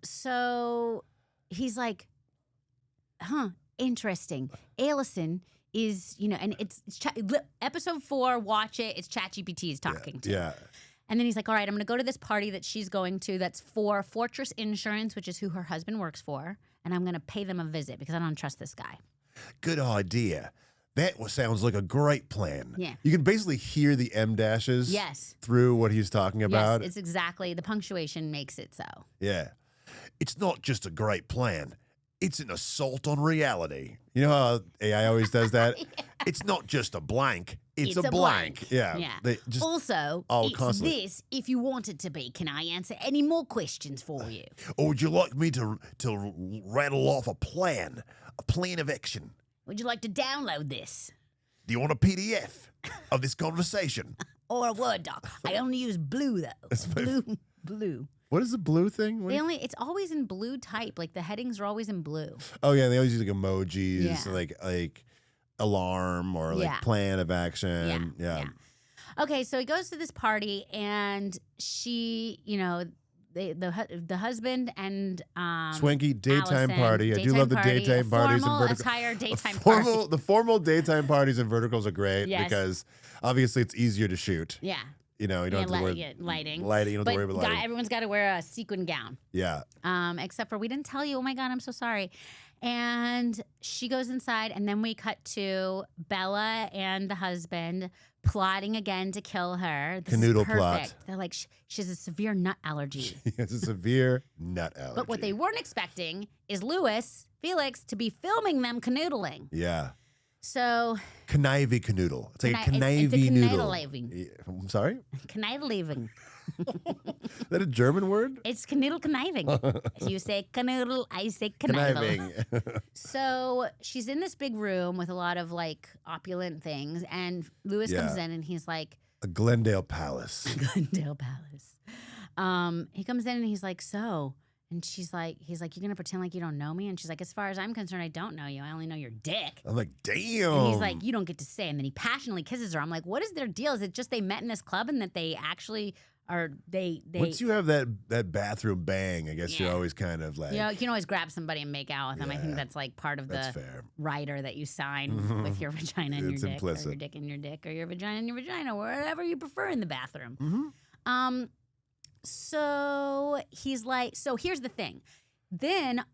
So he's like, interesting. Allison is, and it's episode 4. Watch it. It's ChatGPT is talking to. Yeah. And then he's like, all right, I'm going to go to this party that she's going to that's for Fortress Insurance, which is who her husband works for. And I'm going to pay them a visit because I don't trust this guy. Good idea. That sounds like a great plan. Yeah. You can basically hear the M dashes through what he's talking about. Yes, it's exactly. The punctuation makes it so. Yeah. It's not just a great plan. It's an assault on reality. You know how AI always does that? It's not just a blank. It's a blank. Yeah. Yeah. Also, it's this if you want it to be. Can I answer any more questions for you? Or would you like me to rattle off a plan of action? Would you like to download this? Do you want a PDF of this conversation? Or a Word doc? I only use blue though. Blue. What is the blue thing? It's always in blue type. Like the headings are always in blue. Oh yeah, they always use like emojis, like alarm or like plan of action. Yeah. Okay, so he goes to this party and she, the husband and swanky daytime Allison, party. I do love the daytime parties and verticals. Attire daytime party. The formal daytime parties and verticals are great because obviously it's easier to shoot. Yeah. You don't have to wear lighting. You don't have to worry about lighting. Everyone's got to wear a sequin gown. Yeah. Except for we didn't tell you. Oh my God, I'm so sorry. And she goes inside, and then we cut to Bella and the husband plotting again to kill her. Canoodle plot. They're like, she has a severe nut allergy. She has a severe nut allergy. But what they weren't expecting is Felix, to be filming them canoodling. Yeah. So conniving canoodle. It's like a conniving noodle. I'm sorry? Conniving. Is that a German word? It's canoodle conniving. You say canoodle, I say conniving. So she's in this big room with a lot of like opulent things, and Lewis comes in and he's like, a Glendale Palace. Glendale Palace. He comes in and he's like, so. And he's like, you're going to pretend like you don't know me? And she's like, as far as I'm concerned, I don't know you. I only know your dick. I'm like, damn. And he's like, you don't get to say. And then he passionately kisses her. I'm like, what is their deal? Is it just they met in this club and that they actually are, they once you have that bathroom bang, I guess you're always kind of like. You can always grab somebody and make out with them. I think that's like part of the rider that you sign with your vagina and your dick. Or your dick and your dick, or your vagina and your vagina, wherever you prefer in the bathroom. So he's like, so here's the thing. Then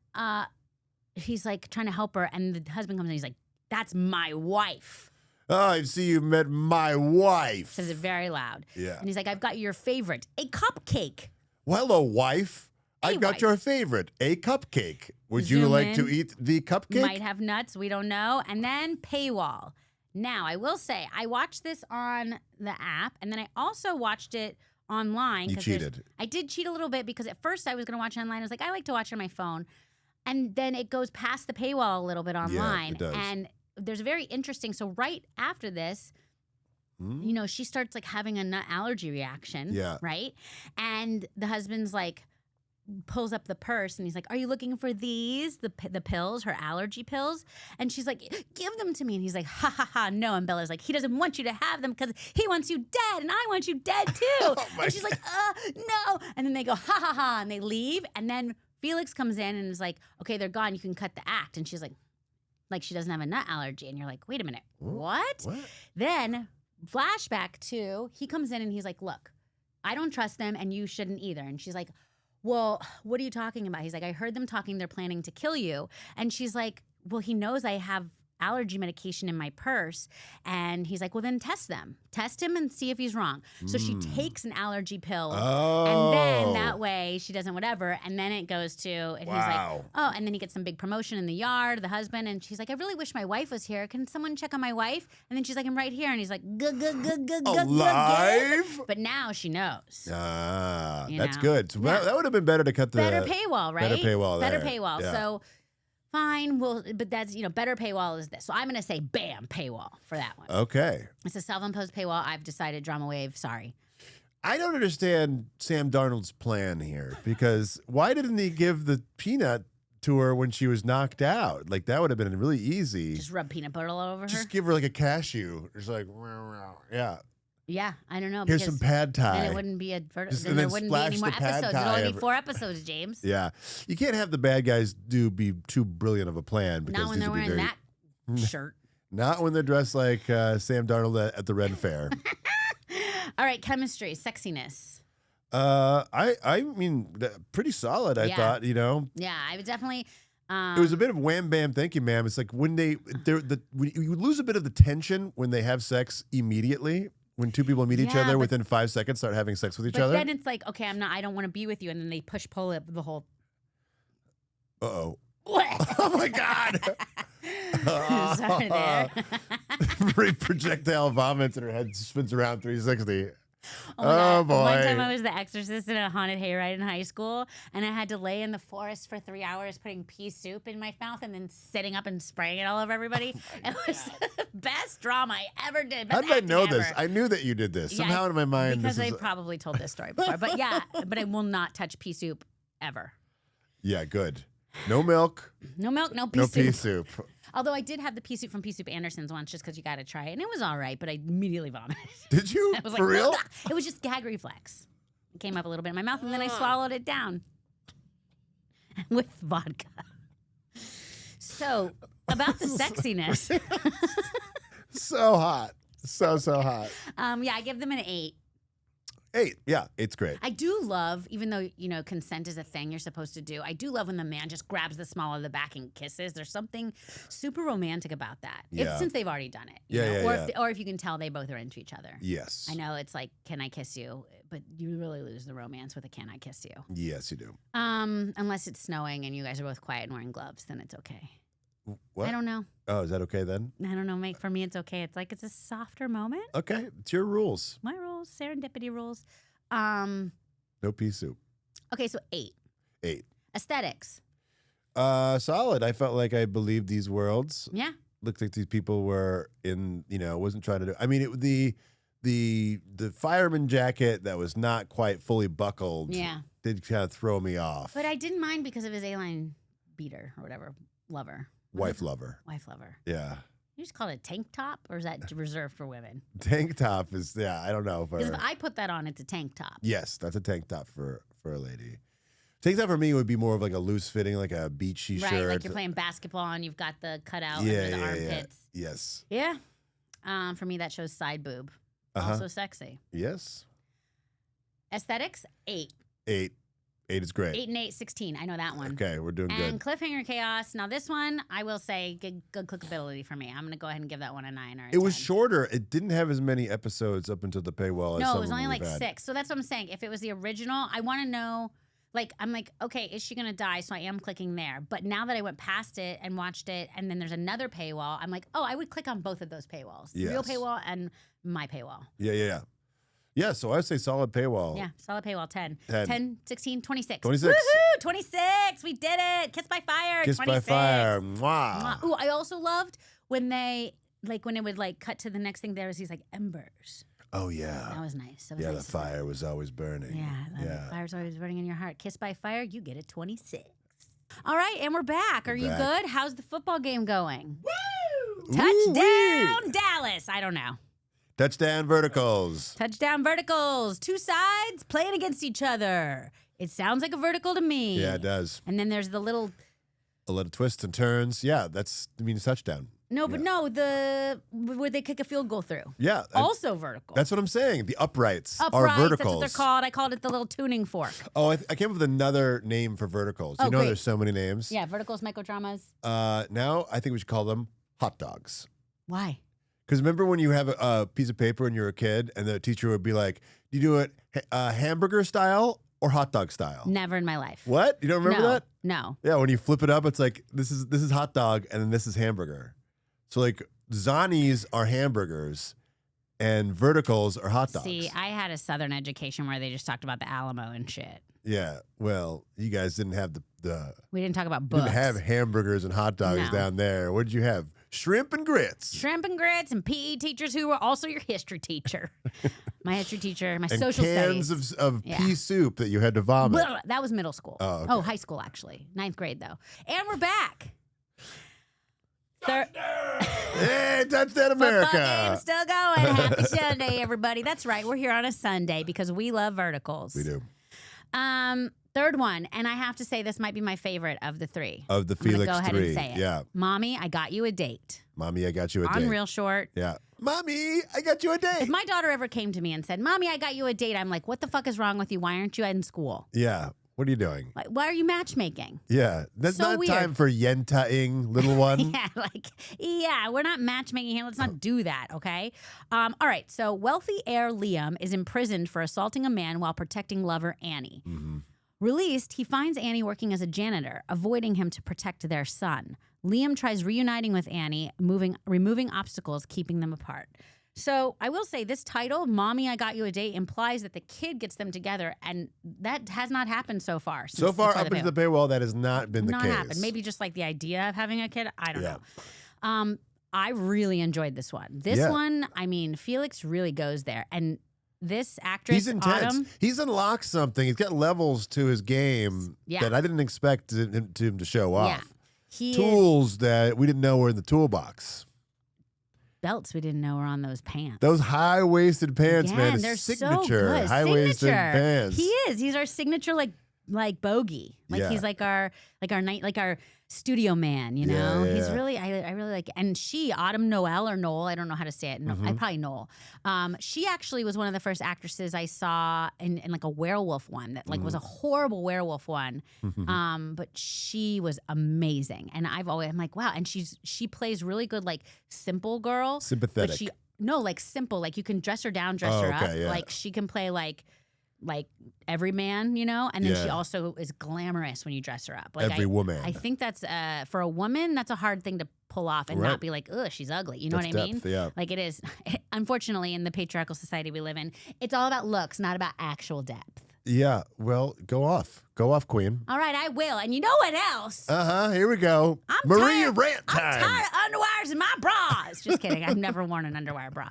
he's like trying to help her, and the husband comes in. He's like, that's my wife. Oh, I see you met my wife. Says it very loud. Yeah. And he's like, I've got your favorite, a cupcake. Well, hello, wife. I've got your favorite, a cupcake. Would you like to eat the cupcake? Might have nuts. We don't know. And then paywall. Now, I will say, I watched this on the app, and then I also watched it online. You cheated. I did cheat a little bit because at first I was going to watch it online. I was like, I like to watch it on my phone. And then it goes past the paywall a little bit online. Yeah, it does. And there's a very interesting, so right after this, she starts like having a nut allergy reaction. Yeah. Right? And the husband's like, pulls up the purse and he's like, are you looking for these, the pills, her allergy pills? And she's like, give them to me. And he's like, ha ha ha, no. And Bella's like, he doesn't want you to have them because he wants you dead and I want you dead too. And she's like, no. And then they go, ha ha ha, and they leave. And then Felix comes in and is like, okay, they're gone, you can cut the act. And she's like she doesn't have a nut allergy. And you're like, wait a minute, what? Then flashback to, he comes in and he's like, look, I don't trust them and you shouldn't either. And she's like, well, what are you talking about? He's like, I heard them talking. They're planning to kill you. And she's like, well, he knows I have allergy medication in my purse. And he's like, well, then test them. Test him and see if he's wrong. So she takes an allergy pill. And then that way she doesn't whatever. And then it goes to, and he's like, oh, and then he gets some big promotion in the yard, the husband. And she's like, I really wish my wife was here. Can someone check on my wife? And then she's like, I'm right here. And he's like, alive? But now she knows. That's good. So that would have been better to cut the better paywall, right? Better paywall. Better there. paywall. Yeah. So fine. Well, but that's better paywall is this. So I'm gonna say bam paywall for that one. Okay. It's a self-imposed paywall. I've decided drama wave. Sorry. I don't understand Sam Darnold's plan here because why didn't he give the peanut to her when she was knocked out? Like that would have been really easy. Just rub peanut butter all over her. Just give her like a cashew. It's like, yeah. Yeah, I don't know. Here's some pad thai. Then it wouldn't be then then there wouldn't be splash any more the pad episodes. thai It'd only be over- 4 episodes, James. Yeah. You can't have the bad guys be too brilliant of a plan because Not when these they're would be wearing very, that shirt. Not when they're dressed like Sam Darnold at the Ren Fair. All right, chemistry, sexiness. I mean, pretty solid. I thought, Yeah, I would definitely. It was a bit of wham bam, thank you, ma'am. It's like when you lose a bit of the tension when they have sex immediately. When two people meet each other within 5 seconds, start having sex with each other. But then it's like, okay, I don't want to be with you, and then they pull it the whole. Uh-oh. Oh my God. Sorry there. Projectile vomits and her head spins around 360. Oh boy. One time I was the exorcist in a haunted hayride in high school, and I had to lay in the forest for 3 hours putting pea soup in my mouth and then sitting up and spraying it all over everybody. It was the best drama I ever did. How did I know this? I knew that you did this. Somehow in my mind. Because I probably told this story before. But yeah, but I will not touch pea soup ever. Yeah, good. No milk. No milk, no pea soup. No pea soup. Although I did have the pea soup from Pea Soup Anderson's once just because you got to try it. And it was all right, but I immediately vomited. Did you? I was For real? It was just gag reflex. It came up a little bit in my mouth, and then I swallowed it down with vodka. So, about the sexiness. So hot. So hot. Yeah, I give them an 8. 8. Yeah, it's great. I do love, even though, consent is a thing you're supposed to do, I do love when the man just grabs the small of the back and kisses. There's something super romantic about that. Yeah. Since they've already done it. Or if you can tell they both are into each other. Yes. I know it's like, can I kiss you? But you really lose the romance with a can I kiss you? Yes, you do. Unless it's snowing and you guys are both quiet and wearing gloves, then it's okay. What? I don't know. Oh, is that okay then? I don't know. For me, it's okay. It's like it's a softer moment. Okay, it's your rules. My rules, serendipity rules. No pea soup. Okay, so 8. 8. Aesthetics. Solid. I felt like I believed these worlds. Yeah. Looked like these people were wasn't trying to do. I mean, the fireman jacket that was not quite fully buckled. Yeah. Did kind of throw me off. But I didn't mind because of his A-line beater or whatever, lover. Wife lover. Wife lover. Yeah. You just call it a tank top, or is that reserved for women? Tank top is, I don't know. Because if I put that on, it's a tank top. Yes, that's a tank top for a lady. Tank top for me would be more of like a loose fitting, like a beachy shirt. Right, like you're playing basketball and you've got the cutout under the armpits. Yeah. Yes. Yeah. For me, that shows side boob. Also sexy. Yes. Aesthetics, 8. 8. 8 is great. 8 and 8, 16. I know that one. Okay, we're doing and good. Cliffhanger Chaos. Now this one, I will say, good clickability for me. I'm going to go ahead and give that one a 9 or a 10. It was shorter. It didn't have as many episodes up until the paywall. No, it was only like 6. So that's what I'm saying. If it was the original, I want to know. Like, I'm like, okay, is she going to die? So I am clicking there. But now that I went past it and watched it, and then there's another paywall, I'm like, oh, I would click on both of those paywalls. Yes. Real paywall and my paywall. Yeah. Yeah, so I would say solid paywall. Yeah, solid paywall, 10. 10. 10, 16, 26. 26. Woohoo! 26! We did it! Kiss by fire! Kiss 26. by fire. Mwah. Ooh, I also loved when they, when it would cut to the next thing, there was these embers. Oh, yeah. That was nice. The fire was always burning. Yeah, the fire's always burning in your heart. Kiss by fire, you get a 26. All right, and we're back. Are you good? How's the football game going? Woo! Touchdown, Dallas! I don't know. Touchdown verticals. Touchdown verticals. 2 sides playing against each other. It sounds like a vertical to me. Yeah, it does. And then there's the little... A lot of twists and turns. Yeah, means touchdown. No, but where they kick a field goal through. Yeah. Also vertical. That's what I'm saying. The uprights are Uprights, verticals. that's what they're called. I called it the little tuning fork. Oh, I came up with another name for verticals. You know great. there's so many names. Yeah, verticals, microdramas. Now I think we should call them hot dogs. Why? Because remember when you have a piece of paper and you're a kid and the teacher would be like, do you do it hamburger style or hot dog style? Never in my life. What? You don't remember that? No. Yeah, when you flip it up, it's like this is hot dog and then this is hamburger. So like Zanies are hamburgers and verticals are hot dogs. See, I had a Southern education where they just talked about the Alamo and shit. Yeah, well, you guys didn't have We didn't talk about books. didn't have hamburgers and hot dogs down there. What did you have? Shrimp and grits. Shrimp and grits and PE teachers who were also your history teacher. My history teacher, my and social cans studies. of pea soup that you had to vomit. Blah, that was middle school. Oh, okay. High school, actually. 9th grade, though. And we're back. Hey, touchdown America. Football game's still going. Happy Sunday, everybody. That's right. We're here on a Sunday because we love verticals. We do. Third one, and I have to say this might be my favorite of the three. Of the I'm gonna Felix go ahead 3. and say it. Yeah. Mommy, I got you a date. Mommy, I got you a On date. real short. Yeah. Mommy, I got you a date. If my daughter ever came to me and said, Mommy, I got you a date, I'm like, what the fuck is wrong with you? Why aren't you in school? Yeah. What are you doing? Like, why are you matchmaking? Yeah. That's So not weird. time for yenta-ing, little one. Yeah, we're not matchmaking here. Let's not do that, okay? All right, so wealthy heir Liam is imprisoned for assaulting a man while protecting lover Annie. Mm-hmm. Released, he finds Annie working as a janitor, avoiding him to protect their son. Liam tries reuniting with Annie, removing obstacles, keeping them apart. So I will say this title, Mommy, I Got You a Date, implies that the kid gets them together, and that has not happened so far. So far, up into the paywall, that has not been the case. Not happened. Maybe just like the idea of having a kid. I don't know. I really enjoyed this one. This one, I mean, Felix really goes there. And this actress, he's intense. Autumn, He's unlocked something. He's got levels to his game that I didn't expect him to show off. He Tools that we didn't know were in the toolbox. Belts we didn't know were on those pants. Those high-waisted pants, man. They're His so signature good. high-waisted pants. He is. He's our signature like bogey. Like he's like our studio man, you know? He's really I really like, and she, Autumn Noel or Noel, I don't know how to say it. No, I probably Noel. She actually was one of the first actresses I saw in like a werewolf one that like was a horrible werewolf one. But she was amazing. And I'm like, wow. And she plays really good, like simple girl. Sympathetic. But like simple. Like you can dress her down, dress her up. Yeah. Like she can play like every man, you know, and then she also is glamorous when you dress her up. Like every woman. I think that's for a woman, that's a hard thing to pull off and not be like, ugh, she's ugly. You know what I mean? Yeah. Like it is. Unfortunately, in the patriarchal society we live in, it's all about looks, not about actual depth. Yeah. Well, go off, queen. All right, I will. And you know what else? Here we go. Maria rant time. I'm tired of underwires in my bras. Just kidding. I've never worn an underwire bra,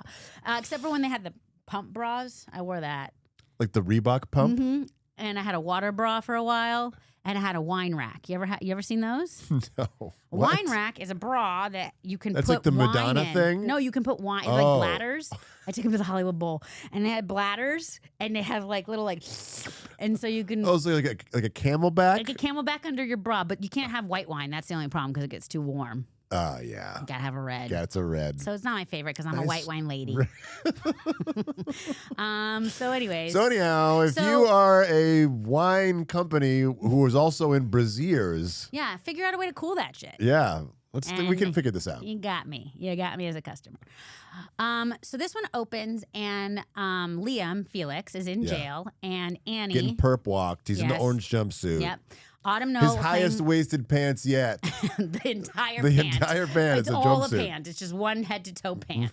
except for when they had the pump bras. I wore that. Like the Reebok pump? Mm-hmm. And I had a water bra for a while, and I had a wine rack. You ever seen those? No. A wine rack is a bra that you can That's put like the wine Madonna in. thing? No, you can put wine, like bladders. I took them to the Hollywood Bowl, and they had bladders, and they have like little and so you can. Oh, it's like a camelback? Like a camelback under your bra, but you can't have white wine. That's the only problem because it gets too warm. Oh, yeah. You gotta have a red. Yeah, it's a red. So it's not my favorite because I'm a white wine lady. So anyhow, if you are a wine company who is also in brassieres. Yeah, figure out a way to cool that shit. Yeah. We can figure this out. You got me. You got me as a customer. So this one opens and Liam, Felix, is in jail and Annie. Getting perp walked. He's in the orange jumpsuit. Yep. Autumn Noel. His highest waisted pants yet. the entire pant. It's all a pant. It's just one head to toe pant.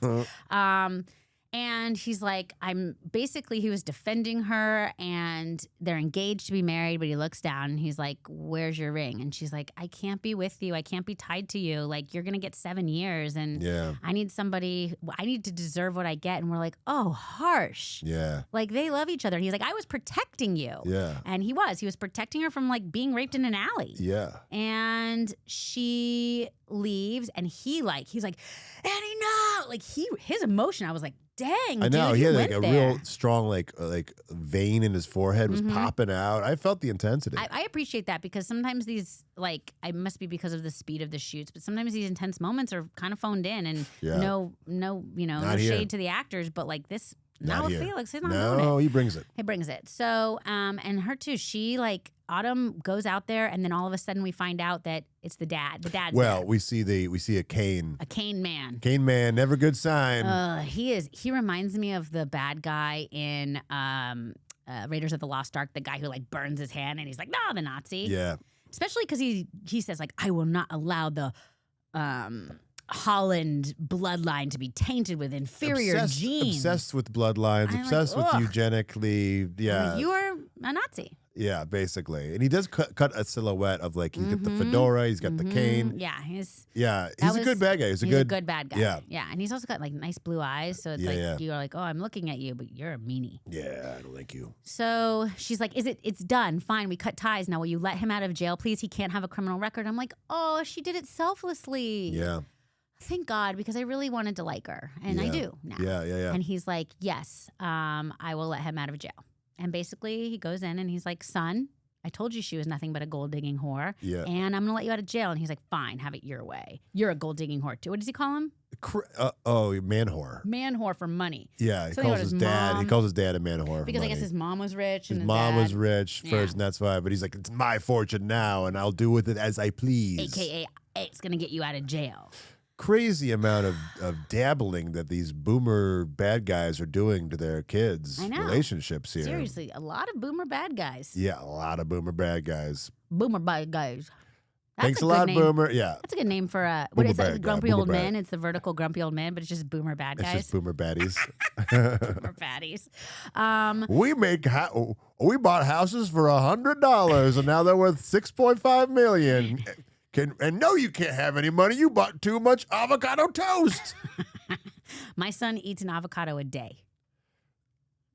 And he's like, he was defending her and they're engaged to be married, but he looks down and he's like, where's your ring? And she's like, I can't be with you. I can't be tied to you. Like, you're going to get 7 years and I need to deserve what I get. And we're like, oh, harsh. Yeah. Like, they love each other. And he's like, I was protecting you. Yeah. And he was protecting her from like being raped in an alley. Yeah. And she leaves and he's like, Annie, no. Like his emotion, I was like, dang, I know. dude, He had went like a there. real strong like vein in his forehead was popping out. I felt the intensity. I appreciate that because sometimes these, like, I must be because of the speed of the shoots, but sometimes these intense moments are kind of phoned in and no here. shade to the actors, but like this Not with here. Felix. He's not No, doing it. he brings it. He brings it. So, and her too. She like Autumn goes out there, and then all of a sudden we find out that it's the dad. The dad's Well, there. we see a Cain. A Cane man. Cain man, never good sign. He reminds me of the bad guy in Raiders of the Lost Ark, the guy who like burns his hand and he's like, no, the Nazi. Yeah. Especially because he says like, I will not allow the Holland bloodline to be tainted with inferior genes. Obsessed with bloodlines, I'm obsessed like, with ugh. eugenically. Yeah. You are a Nazi. Yeah, basically. And he does cut a silhouette of like, he's got the fedora, he's got the cane. Yeah, he's a good bad guy. He's a good bad guy. Yeah. Yeah, and he's also got like nice blue eyes, so it's you're like, oh, I'm looking at you, but you're a meanie. Yeah, I don't like you. So she's like, it's done. Fine, we cut ties. Now will you let him out of jail, please? He can't have a criminal record. I'm like, oh, she did it selflessly. Yeah. Thank God, because I really wanted to like her, and I do now. Yeah. And he's like, yes, I will let him out of jail. And basically, he goes in and he's like, son, I told you she was nothing but a gold digging whore. Yeah. And I'm going to let you out of jail. And he's like, fine, have it your way. You're a gold digging whore too. What does he call him? Man whore. Man whore for money. Yeah, he Something calls about his his dad. mom. He calls his dad a man whore. Because for I guess money. his mom was rich. His And mom dad, was rich Yeah. first, and that's why. But he's like, it's my fortune now, and I'll do with it as I please. AKA, it's going to get you out of jail. Crazy amount of dabbling that these boomer bad guys are doing to their kids' I know. relationships here. Seriously, a lot of boomer bad guys. Yeah, a lot of boomer bad guys. Boomer bad guys. That's Thanks a good lot, name. Boomer. Yeah. That's a good name for what Boomer is that? bad guy, Grumpy boomer old bad. men. It's the vertical grumpy old man, but it's just boomer bad It's guys. just boomer baddies. Boomer baddies. We bought houses for $100, and now they're worth $6.5 million. No, you can't have any money. You bought too much avocado toast. My son eats an avocado a day.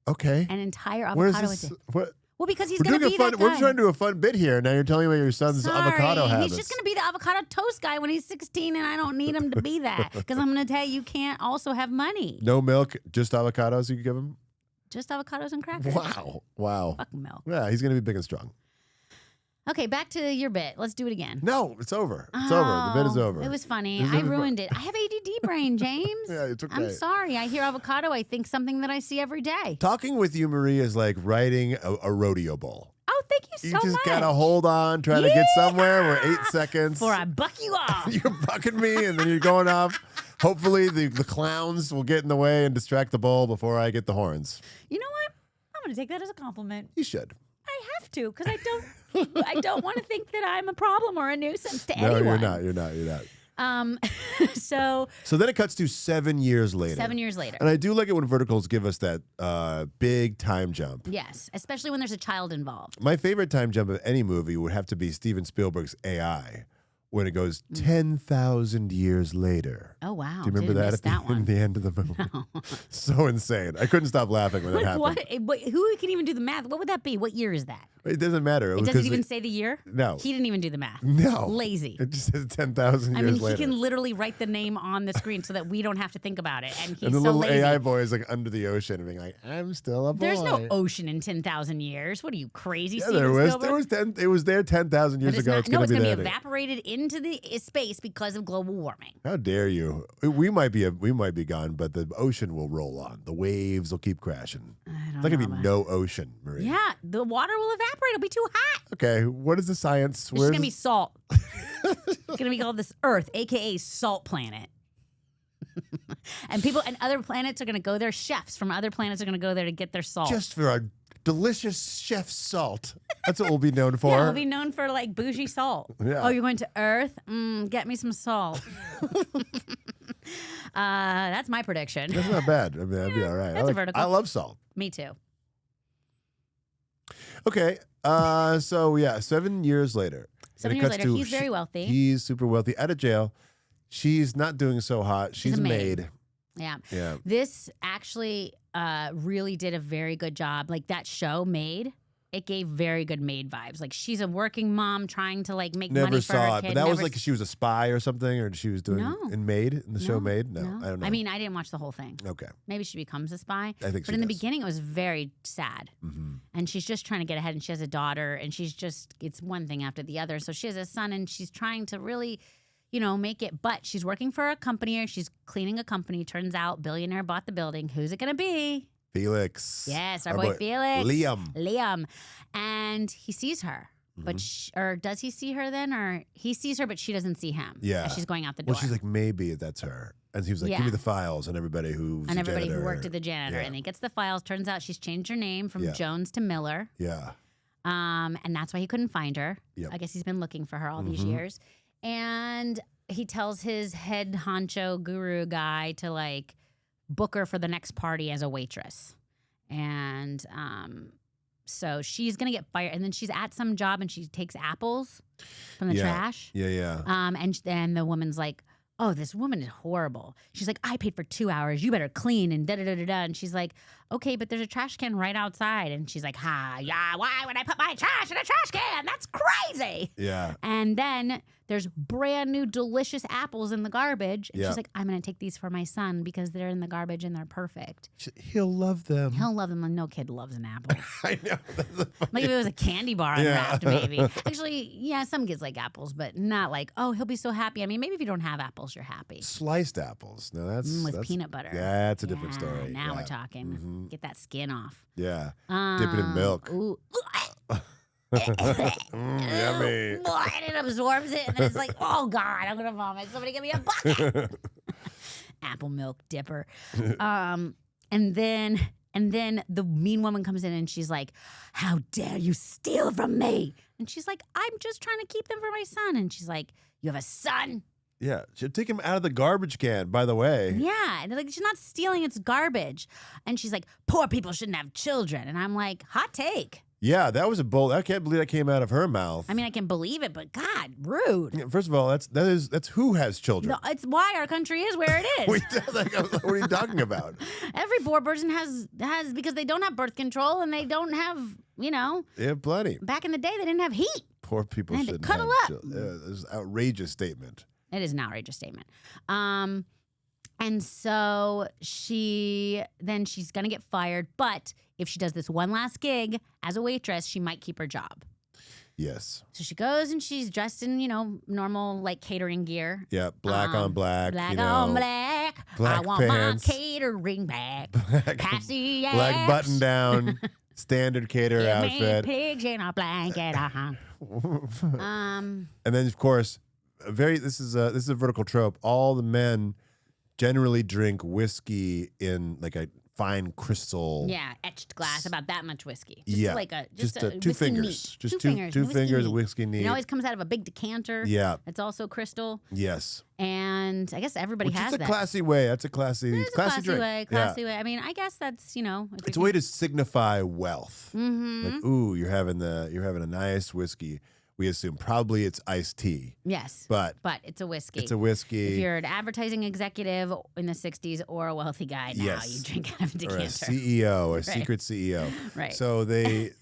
Okay. An entire Where's avocado a this? day. What? Well, because he's We're going to doing be a fun. that guy. We're trying to do a fun bit here. Now you're telling me about your son's avocado habits. He's just going to be the avocado toast guy when he's 16, and I don't need him to be that. Because I'm going to tell you can't also have money. No milk, just avocados you can give him? Just avocados and crackers. Wow. Fuck milk. Yeah, he's going to be big and strong. Okay, back to your bit. Let's do it again. No, it's over. It's over. The bit is over. It was funny. It's I over. ruined it. I have ADD brain, James. Yeah, it's okay. I'm sorry. I hear avocado. I think something that I see every day. Talking with you, Marie, is like riding a rodeo bull. Oh, thank you so You just much. gotta hold on, try to get somewhere. We're 8 seconds. Before I buck you off. You're bucking me, and then you're going off. Hopefully, the clowns will get in the way and distract the bull before I get the horns. You know what? I'm going to take that as a compliment. You should. I have to, because I don't want to think that I'm a problem or a nuisance to No, anyone. you're not. So So then it cuts to 7 years later. 7 years later. And I do like it when verticals give us that big time jump. Yes, especially when there's a child involved. My favorite time jump of any movie would have to be Steven Spielberg's AI, when it goes 10,000 years later. Oh, wow. Do you remember Didn't that miss at that one. the end of the movie? So insane. I couldn't stop laughing when that happened. Who can even do the math? What would that be? What year is that? It doesn't matter. It doesn't even say the year? No. He didn't even do the math. No. Lazy. It just says 10,000 I years mean, later. he can literally write the name on the screen so that we don't have to think about it. And he's And the so little lazy. AI boy is like under the ocean and being like, I'm still a boy. There's no ocean in 10,000 years. What are you, crazy, Yeah, Steven there was. Spielberg? It was there 10,000 years But it's ago. not, It's no, going it's to be going to there. be evaporated into the space because of global warming. How dare you? We might be gone, but the ocean will roll on. The waves will keep crashing. There's not gonna be no ocean, Marie. Yeah, the water will evaporate. It'll be too hot. Okay, what is the science? It's just going to be salt. It's going to be called this Earth, a.k.a. Salt Planet. And other planets are going to go there. Chefs from other planets are going to go there to get their salt. just for a delicious chef salt. That's what we'll be known for. Yeah, we'll be known for like bougie salt. Yeah. Oh, you're going to Earth? Get me some salt. That's my prediction. That's not bad. I mean, that'd be all right. That's a vertical. I love salt. Me too. Okay. So yeah, 7 years later. 7 And it years cuts later, to- he's very wealthy. He's super wealthy. Out of jail. She's not doing so hot. She's a a maid. maid. Yeah. Yeah. This actually really did a very good job. Like that show, Maid, it gave very good maid vibes. Like she's a working mom trying to like make Never money for her saw it. kid. But that was Never like she was a spy or something, or she was doing No. in Maid, in the show Maid? No, I don't know. I mean, I didn't watch the whole thing. Okay. Maybe she becomes a spy. I think But she in the does. beginning, it was very sad. Mm-hmm. And she's just trying to get ahead, and she has a daughter, and it's one thing after the other. So she has a son, and she's trying to really, make it. But she's working for a company, or she's cleaning a company. Turns out, billionaire bought the building. Who's it going to be? Felix. Yes, our boy Felix. Liam. And he sees her. But or does he see her then? Or he sees her, but she doesn't see him. Yeah. As she's going out the door. Well, she's like, maybe that's her. And he was like, give me the files on everybody who worked at the janitor. And he gets the files. Turns out she's changed her name from Jones to Miller. Yeah. And that's why he couldn't find her. Yep. I guess he's been looking for her all these years. And he tells his head honcho guru guy to like book her for the next party as a waitress. And so she's going to get fired. And then she's at some job and she takes apples from the trash. Yeah. And then the woman's like, oh, this woman is horrible. She's like, I paid for 2 hours. You better clean and da-da-da-da-da. And she's like, okay, but there's a trash can right outside. And she's like, yeah, why would I put my trash in a trash can? That's crazy. Yeah. And then there's brand new delicious apples in the garbage. And she's like, I'm going to take these for my son because they're in the garbage and they're perfect. He'll love them. He'll love them. Like, no kid loves an apple. I know. Like if it was a candy bar unwrapped, maybe. Actually, yeah, some kids like apples, but not like, oh, he'll be so happy. I mean, maybe if you don't have apples, you're happy. Sliced apples. No, that's with peanut butter. Yeah, that's a different story. Now we're talking. Get that skin off. Yeah. Dip it in milk. Ooh. Yummy. And it absorbs it, and then it's like, oh God, I'm gonna vomit. Somebody give me a bucket. Apple milk dipper. And then the mean woman comes in and she's like, how dare you steal from me? And she's like, I'm just trying to keep them for my son. And she's like, you have a son? Yeah, she'll take him out of the garbage can, by the way. Yeah, and they're like, she's not stealing, it's garbage. And she's like, poor people shouldn't have children. And I'm like, hot take. Yeah, that was a bold. I can't believe that came out of her mouth. I mean, I can believe it, but God, rude. Yeah, first of all, that's who has children. No, it's why our country is where it is. What are you talking about? Every poor person has because they don't have birth control and they don't have, They have plenty. Back in the day, they didn't have heat. Poor people They had to shouldn't cuddle have up. It's an outrageous statement. It is an outrageous statement. And so she's going to get fired. But if she does this one last gig as a waitress, she might keep her job. Yes. So she goes and she's dressed in, normal like catering gear. Yeah, black on black. Black on black. Black I want pants. my catering back. Passy Black button down. Standard caterer outfit. Pigs in a blanket. And then of course, this is a vertical trope. All the men generally drink whiskey in like a fine crystal. Yeah, etched glass, about that much whiskey. Just a two whiskey fingers. neat. Just two fingers of whiskey neat. It always comes out of a big decanter. Yeah. It's also crystal. Yes. And I guess everybody has that. It's a classy way. That's a classy drink. Way. Classy way. I mean, I guess that's, It's a way to signify wealth. Mm-hmm. Like, ooh, you're having a nice whiskey. We assume probably it's iced tea. Yes. But it's a whiskey. It's a whiskey. If you're an advertising executive in the 60s or a wealthy guy now, you drink out of a decanter. Or a CEO, secret CEO. Right. So these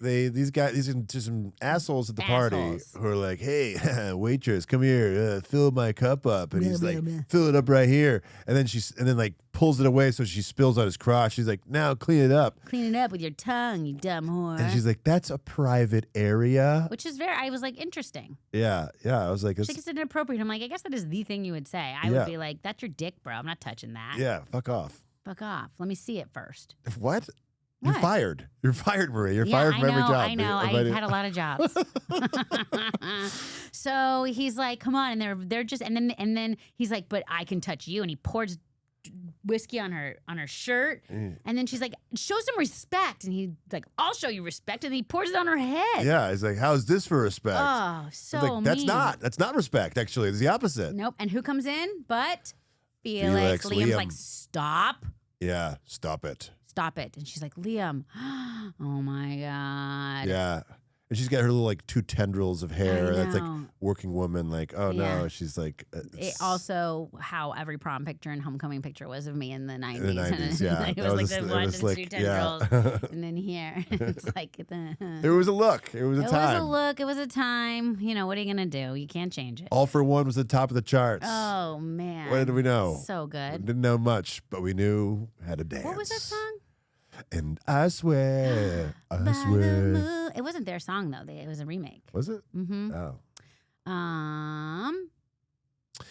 are just some assholes at the party who are like, hey, waitress, come here, fill my cup up. And he's like, fill it up right here. And then like pulls it away so she spills on his crotch. She's like, now clean it up. Clean it up with your tongue, you dumb whore. And she's like, that's a private area. Which is I was like, interesting. Yeah. I was like, it's inappropriate. I'm like, I guess that is the thing you would say. I would be like, that's your dick, bro. I'm not touching that. Yeah, fuck off. Fuck off. Let me see it first. What? You're fired. You're fired, Marie. You're fired from every job. I know. I've had a lot of jobs. So he's like, come on. And they're just, and then he's like, but I can touch you. And he pours whiskey on her shirt. And then she's like, show some respect. And he's like, I'll show you respect. And he pours it on her head. Yeah. He's like, how's this for respect? Oh, so like, mean. That's not respect, actually. It's the opposite. Nope. And who comes in? But Felix. Liam's like, stop. Yeah. Stop it. Stop it. And she's like, Liam, oh my God. Yeah. And she's got her little like two tendrils of hair. That's like working woman. Like, oh no, she's like. Also, how every prom picture and homecoming picture was of me in the 90s. In the 90s, yeah. It was like the one and two tendrils, and then here it's like It was a look. It was a time. It was a look. It was a time. What are you gonna do? You can't change it. All for One was the top of the charts. Oh man. What did we know? So good. We didn't know much, but we knew how to dance. What was that song? And I swear. It wasn't their song though. It was a remake. Was it? Mm-hmm. Oh.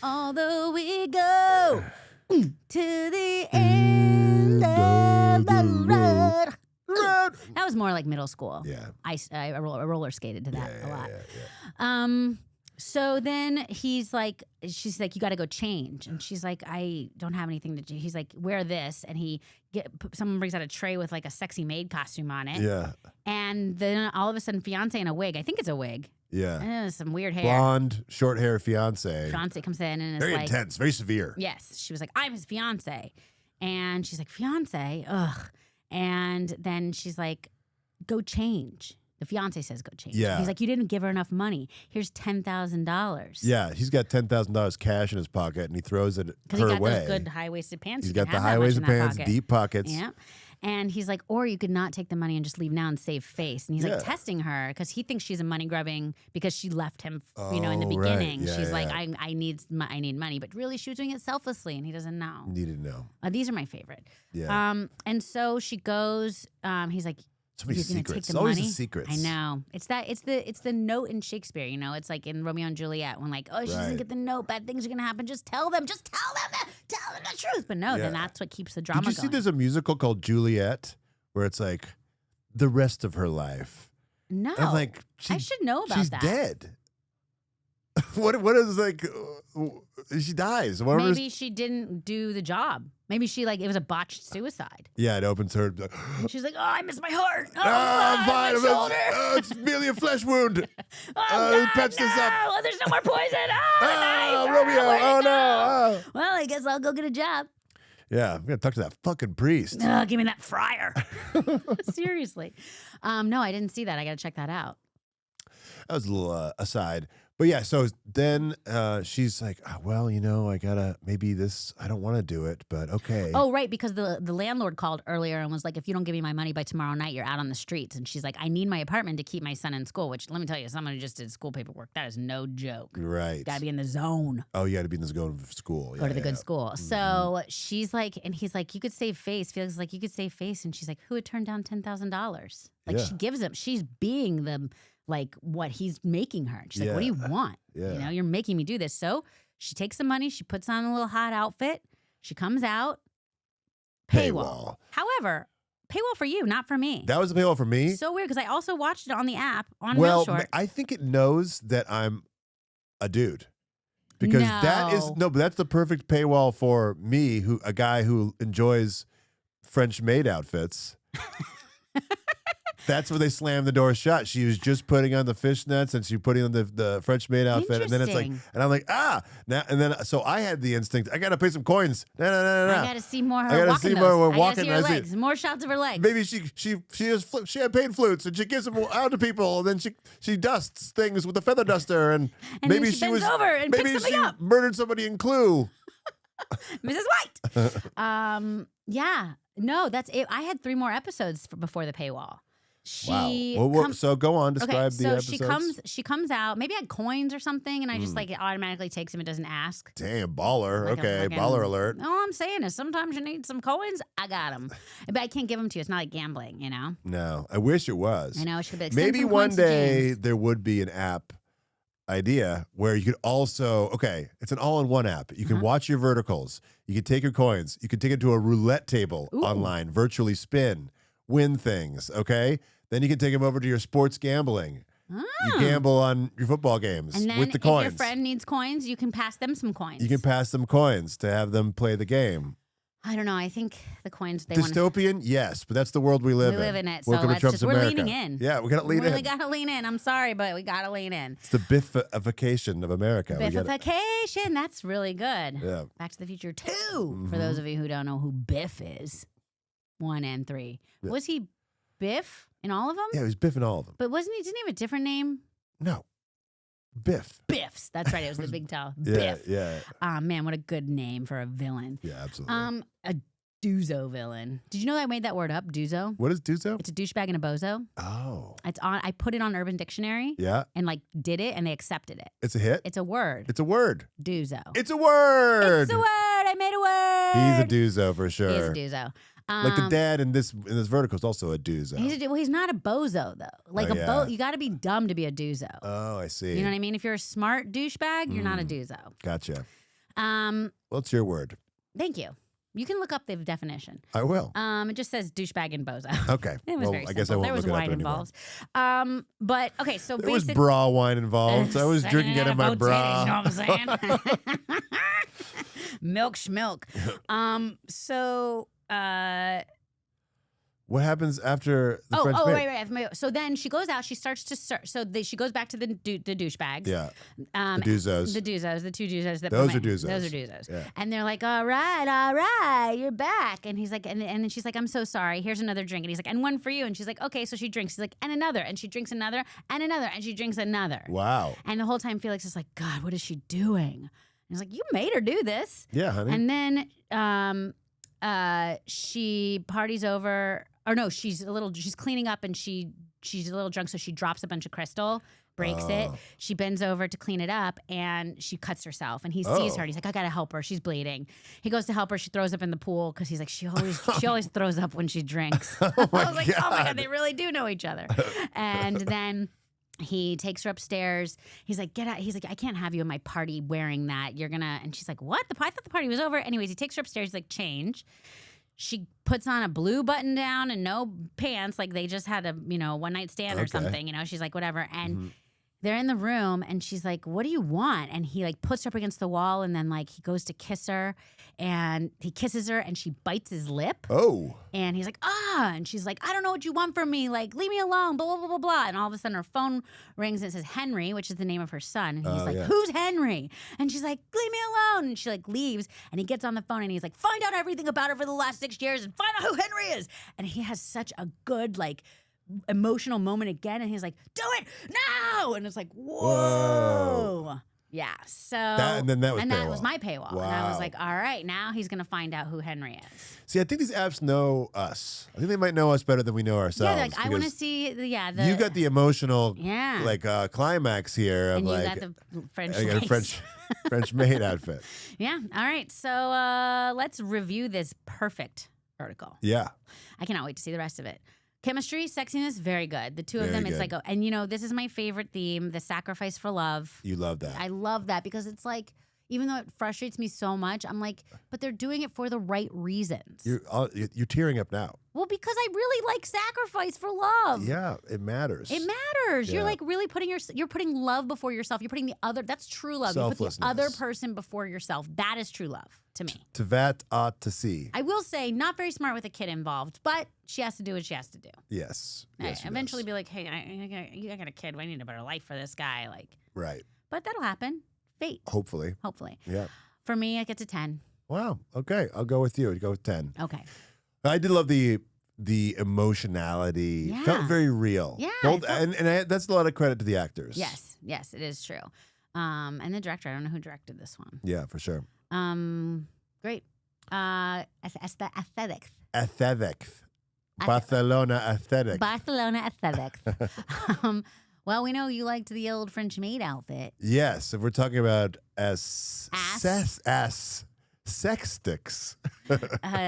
Although we go to the end of the road. That was more like middle school. Yeah. I roller skated to that a lot. Yeah. So then she's like, you got to go change. And she's like, I don't have anything to do. He's like, wear this. And someone brings out a tray with like a sexy maid costume on it. Yeah. And then all of a sudden, fiance in a wig. I think it's a wig. Yeah. And some weird hair. Blonde, short hair fiance. Fiance comes in and is very like, intense, very severe. yes. She was like, I'm his fiance. And she's like, fiance? Ugh. And then she's like, go change. The fiance says go change. Yeah. He's like, you didn't give her enough money. Here's $10,000. Yeah, he's got $10,000 cash in his pocket, and he throws it Because her he got way. those good high-waisted pants. He's You got can the have that much high-waisted in that pants, pocket. deep pockets. Yeah. And he's like, or you could not take the money and just leave now and save face. And he's Yeah. like testing her because he thinks she's a money grubbing because she left him, in the Oh, right. beginning. Yeah, she's like, yeah. I need money, but really she was doing it selflessly, and he doesn't know. Needed to know. These are my favorite. Yeah. And so she goes. He's like, So many you're gonna secrets. take the It's always money? the secrets. I know. It's the note in Shakespeare. It's like in Romeo and Juliet when like, oh, she doesn't Right. get the note, bad things are gonna happen. Just tell them the truth. But no, then Yeah. that's what keeps the drama Did you see going. there's a musical called Juliet where it's like the rest of her life? No, And like I should know about she's that. dead. What is like she dies. What Maybe she didn't do the job. Maybe she it was a botched suicide. Yeah, it opens her. Like, She's like, oh, I miss my heart. Oh, I'm fine. my shoulder. It's merely a flesh wound. Oh, God, patch this up. no. There's no more poison. Oh, Ah, knife. Romeo. Where'd it Oh go? no. Oh. Well, I guess I'll go get a job. Yeah, I'm gonna talk to that fucking priest. Oh, give me that fryer. Seriously. No, I didn't see that. I got to check that out. That was a little aside. But yeah, so then she's like, oh, well, I gotta, maybe this, I don't want to do it, but okay. Oh, right, because the landlord called earlier and was like, if you don't give me my money by tomorrow night, you're out on the streets. And she's like, I need my apartment to keep my son in school, which let me tell you, someone who just did school paperwork, that is no joke. Right. Got to be in the zone. Oh, you gotta be in this going to school. Go to the good school. So she's like, and he's like, you could save face. Felix is like, you could save face. And she's like, who would turn down $10,000? Like Yeah. she gives him, she's being the, like what he's making her. She's like, what do you want? Yeah. You're making me do this. So she takes the money, she puts on a little hot outfit, she comes out, paywall. However, paywall for you, not for me. That was a paywall for me. So weird because I also watched it on the app on Well, Real Short. I think it knows that I'm a dude. Because but that's the perfect paywall for me, a guy who enjoys French maid outfits. That's where they slammed the door shut. She was just putting on the fishnets and she putting on the French maid outfit, and then it's like, Interesting. and I'm like, now, and then so I had the instinct, I gotta pay some coins. No. I got to see more of her I gotta walking see those. more of her I walking. gotta see her I see- legs. More shots of her legs. Maybe she had paid flutes and she gives them out to people, and then she dusts things with a feather duster, and And maybe then she bends over and maybe picks she something up. murdered somebody in Clue. Mrs. White. Yeah. No, that's it. I had 3 more episodes before the paywall. She Wow. Well, comes- so go on, okay, describe the so episodes. she comes out. Maybe I had coins or something, and I just like it automatically takes him. It doesn't ask. Damn, baller. Like a Okay, fucking- baller alert. All I'm saying is sometimes you need some coins. I got them, but I can't give them to you. It's not like gambling, No, I wish it was. I know it should be. Like, Maybe send some one coins to day James. there would be an app idea where you could also, it's an all-in-one app. You can Uh-huh. watch your verticals. You can take your coins. You can take it to a roulette table Ooh. online, virtually spin, win things, okay? Then you can take them over to your sports gambling. You Oh. gamble on your football games And then with the if coins. your friend needs coins, you can pass them some coins. You can pass them coins to have them play the game. I don't know. I think the coins they want. Dystopian? Yes, but that's the world we live in. We live in it, so Welcome to let's Trump's just- we're America. leaning in. Yeah, we got to lean We really in. gotta lean in. I'm sorry, but we gotta lean in. It's the biffification of America. We gotta- Biffification. That's really good. Yeah. Back to the Future 2. For those of you who don't know who Biff is, 1 and 3. Yeah. Was he Biff in all of them? Yeah, he was biffing all of them. But didn't he have a different name? No. Biff. Biffs. That's right. It was the big towel. Yeah, Biff. yeah. Man, what a good name for a villain. Yeah, absolutely. A Duzo villain. Did you know I made that word up? Duzo. What is Duzo? It's a douchebag and a bozo. Oh. It's on. I put it on Urban Dictionary Yeah. and did it, and they accepted it. It's a hit? It's a word. It's a word. Duzo. It's a word. It's a word. I made a word. He's a Duzo for sure. He's a Duzo. Like the dad in this vertical is also a Duzo. He's not a bozo though. Like Oh, a yeah. you got to be dumb to be a Duzo. Oh, I see. You know what I mean? If you're a smart douchebag, you're not a Duzo. Gotcha. Um, What's your word? Thank you. You can look up the definition. I will. It just says douchebag and bozo. Okay. It was very I guess I simple. won't There was look it up wine anymore. involved. But okay, so There was basically, bra wine involved. I was drinking out of my bra. You know what I'm saying? Milk schmilk. What happens after the French maid? Wait. So then she goes out. She starts to search. So she goes back to the douchebags. Yeah. The doozos. The doozos. The two doozos. Those are doozos. Those are doozos. Yeah. And they're like, all right, you're back. And he's like, and then she's like, I'm so sorry. Here's another drink. And he's like, and one for you. And she's like, okay. So she drinks. She's like, and another. And she drinks another and another. And she drinks another. Wow. And the whole time Felix is like, God, what is she doing? And he's like, you made her do this. Yeah, honey. And then she parties over. Or no, she's cleaning up and she's a little drunk, so she drops a bunch of crystal, breaks it. She bends over to clean it up and she cuts herself. And he sees her and he's like, I gotta help her. She's bleeding. He goes to help her. She throws up in the pool because he's like, she always throws up when she drinks. I was like, oh my God, they really do know each other. And then he takes her upstairs. He's like, get out. He's like, I can't have you in my party wearing that. You're gonna. And she's like, what? I thought the party was over. Anyways, he takes her upstairs. He's like, change. She puts on a blue button down and no pants, like they just had a, one night stand or something, she's like, whatever. And they're in the room and she's like, what do you want? And he like puts her up against the wall and then like he goes to kiss her and he kisses her and she bites his lip. Oh. And he's like, and she's like, I don't know what you want from me. Like, leave me alone, blah, blah, blah, blah, blah. And all of a sudden her phone rings and it says Henry, which is the name of her son. And he's like, who's Henry? And she's like, leave me alone. And she like leaves and he gets on the phone and he's like, find out everything about her for the last 6 years and find out who Henry is. And he has such a good like emotional moment again. And he's like, do it now. And it's like, whoa. Yeah, so that was my paywall. Wow. And I was like, all right, now he's gonna find out who Henry is. See, I think these apps know us. I think they might know us better than we know ourselves. Yeah, like I want to see. You got the emotional, climax here of and you like got the French. I got a French maid outfit. Yeah. All right. So let's review this perfect article. Yeah. I cannot wait to see the rest of it. Chemistry, sexiness, very good. The two of them, it's good. like, and this is my favorite theme, the sacrifice for love. You love that. I love that because it's like, even though it frustrates me so much, I'm like, but they're doing it for the right reasons. You're tearing up now. Well, because I really like sacrifice for love. Yeah, it matters. It matters. Yeah. You're like really you're putting love before yourself. You're putting the other, that's true love. You put the other person before yourself. That is true love to me. To that ought to see. I will say, not very smart with a kid involved, but she has to do what she has to do. Yes. Eventually be like, hey, I got a kid. I need a better life for this guy. Like, right. But that'll happen. Fate. Hopefully. Yeah. For me, I get to 10. Wow. Okay. I'll go with you. I'd go with 10. Okay. I did love the emotionality. Yeah. Felt very real. Yeah. That's a lot of credit to the actors. Yes, it is true. And the director, I don't know who directed this one. Yeah, for sure. Great. Aesthetics. Aesthetics. Barcelona aesthetics. Barcelona aesthetics. Well, we know you liked the old French maid outfit. Yes, if we're talking about sextics.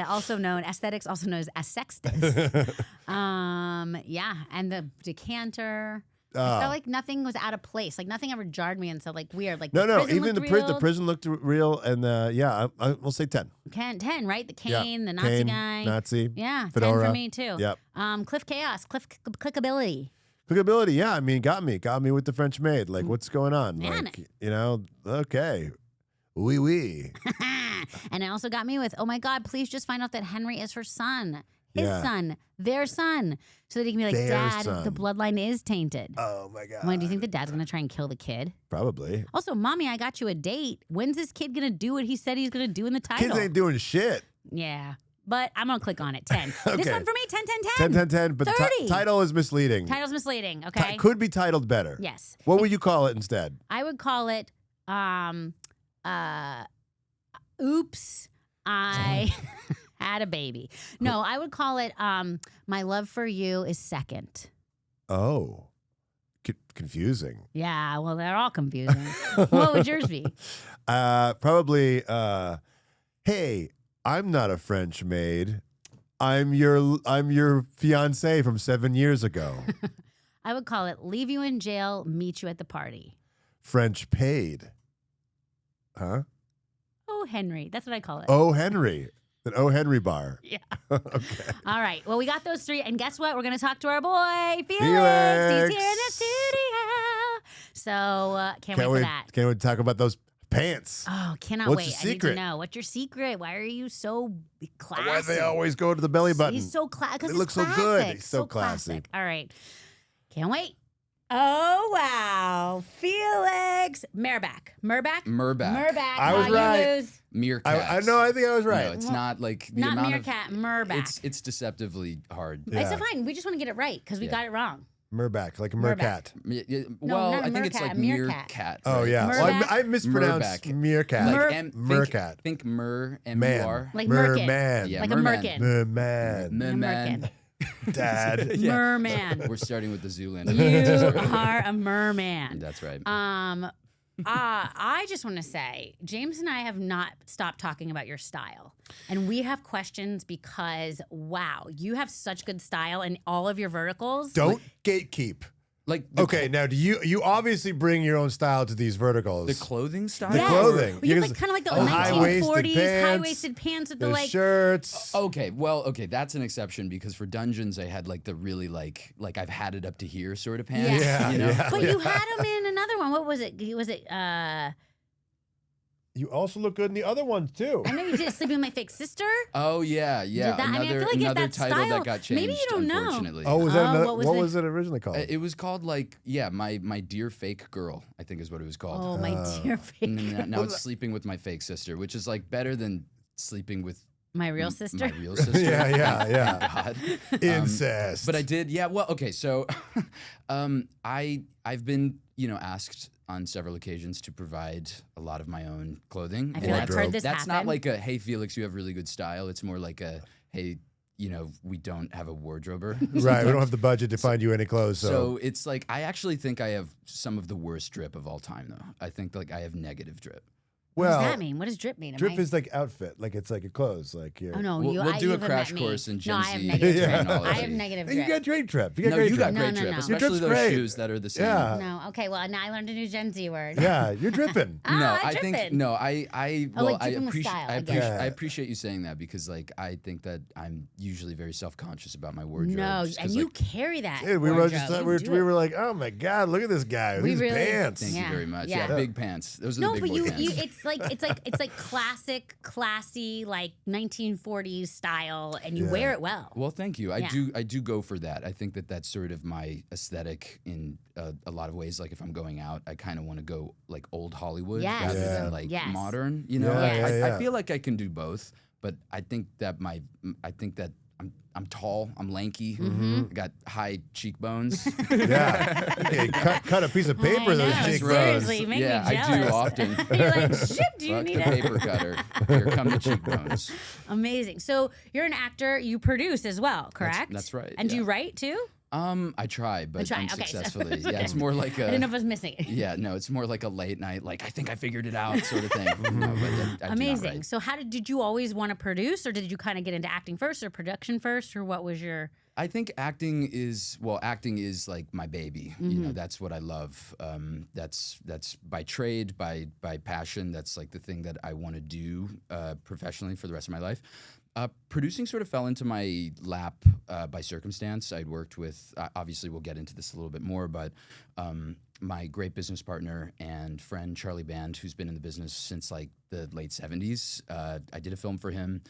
Also known aesthetics, also known as asextis. Yeah, and the decanter. I felt like nothing was out of place. Like nothing ever jarred me and said like weird. Like even the prison looked real. And we'll say 10. 10, right? The cane, the Nazi cane, guy, Nazi, yeah, fedora. 10 for me too. Yep. Cliff chaos, clickability. Clickability, yeah. I mean, got me with the French maid. Like, what's going on? Yeah. Like, okay, oui. And it also got me with, oh my God, please just find out that Henry is her son. His son, their son. So that he can be like, Dad, the bloodline is tainted. Oh my God. When do you think the dad's going to try and kill the kid? Probably. Also, Mommy, I got you a date. When's this kid going to do what he said he's going to do in the title? Kids ain't doing shit. Yeah. But I'm going to click on it. 10. Okay. This one for me, 10, 10, 10. 10, 10, 10. But 30. the title is misleading. Title's misleading, okay? Could be titled better. Yes. What would you call it instead? I would call it, oops, I had a baby. No, I would call it, my love for you is second. Oh. Confusing. Yeah, well, they're all confusing. What would yours be? Probably, hey, I'm not a French maid. I'm your fiance from 7 years ago. I would call it leave you in jail, meet you at the party. French paid. Huh? Oh, Henry. That's what I call it. Oh, Henry. Then O. Henry Bar. Yeah. Okay. All right. Well, we got those 3, and guess what? We're going to talk to our boy, Felix. He's Felix. here in the studio. So can't wait for that. Can't wait to talk about those pants. Oh, cannot What's wait. your I need secret? to know. What's your secret? Why are you so classy? Why they always go to the belly button? He's so classic. They Because look so good. He's so classic. classy. All right. Can't wait. Oh, wow. Felix Merback. Merback? Merback. I was You right. lose. Meerkat. I know. I think I was right. No, it's not like the Not amount meerkat, of Merback. It's deceptively hard. Yeah. It's fine. We just want to get it right because we got it wrong. Merback, like a Merback. meerkat. Well, not a I think it's meerkat, like a meerkat. meerkat. Oh right? yeah. Well, Merback. I mispronounced Merback. meerkat. Like Meerkat. Think mer, Man. M-U-R. Like merkin. Merman. Yeah, Like a merman. merkin. Merman. Merman. Dad. Yeah. Merman. We're starting with the Zoolander. You are a merman. That's right. I just want to say, James and I have not stopped talking about your style. And we have questions because, wow, you have such good style in all of your verticals. Don't gatekeep. Like Okay, now do you obviously bring your own style to these verticals? the clothing style. The Yes. clothing. Well, you have Because- like kind of like the Oh, high-waisted 1940s pants, high-waisted pants with the like. shirts. Okay, well, that's an exception because for Dungeons I had like the really like I've had it up to here sort of pants. Yeah, you know? yeah. But you had them in another one. What was it? Was it? You also look good in the other ones too. I know you did Sleeping with My Fake Sister. Oh yeah. Did that- I mean, I Another, feel like you have another that title style. that got changed. Maybe you don't know. Unfortunately. Oh, was that another, what what was was it originally called? It was called like my dear fake girl, I think is what it was called. Oh, my dear fake. And now it's sleeping with my fake sister, which is like better than sleeping with My real sister. my real sister. Yeah. God. Incest. But I did, yeah. Well, okay, so I've been asked on several occasions to provide a lot of my own clothing. I feel like I've heard this That's not happen. like a hey Felix, you have really good style. It's more like a hey, we don't have a wardrober. Right, we don't have the budget to find you any clothes. So it's like I actually think I have some of the worst drip of all time, though. I think like I have negative drip. What well, does that mean? What does drip mean? Am drip I- is like outfit, like it's like a clothes, like you're. Oh no, We'll you. do you a haven't crash met me. course in Gen No, I have Z negative drip. technology. I have negative You drip. got great drip. You got No, great you got drip. No, great no, drip, no. especially drip's those great. shoes that are the same. Yeah. No, okay. Well, now I learned a new Gen Z word. Yeah, you're dripping. Ah, No, I'm I think dripping. no, I Oh, well, like I dripping with appreciate style, I I appreciate get it. I appreciate you saying that because like I think that I'm usually very self-conscious about my wardrobe. No, just and 'cause, you like, carry that. Dude, we were wardrobe. just You we do we it. were like, oh my god, look at this guy with We his really- pants. Thank Yeah, you very much. yeah. Yeah, big pants. Those are No, the but big boy you, pants. it's like classic, classy, like 1940s style, and you Yeah. wear it well. Well, thank you. Yeah. I do go for that. I think that that's sort of my aesthetic in a lot of ways. Like if I'm going out, I kind of want to go like old Hollywood Yes. rather Yeah. than like Yes. modern. You Yeah, know, yeah, I yeah. feel like I can do both, but I think that I'm tall, I'm lanky, Mm-hmm. I got high cheekbones. Yeah, okay, cut a piece of paper. I Those know, cheekbones. seriously, you make yeah, me I jealous. do often. You're like, shit, do you Fuck need the a paper cutter. Here come the cheekbones. Amazing. So you're an actor. You produce as well, correct? that's right, And do yeah. you write too? I try, but try, okay, so- unsuccessfully. okay. Yeah, it's more like I didn't know a if I was missing it. yeah, no, it's more like a late night, like I think I figured it out sort of thing. No, but I do not Amazing. write. So how did you always want to produce, or did you kind of get into acting first, or production first, or what was your? I think acting is like my baby. You know, that's what I love. That's by trade, by passion. That's like the thing that I want to do professionally for the rest of my life. Producing sort of fell into my lap by circumstance. I'd worked with, obviously we'll get into this a little bit more, but my great business partner and friend Charlie Band, who's been in the business since like the late 70s. I did a film for him.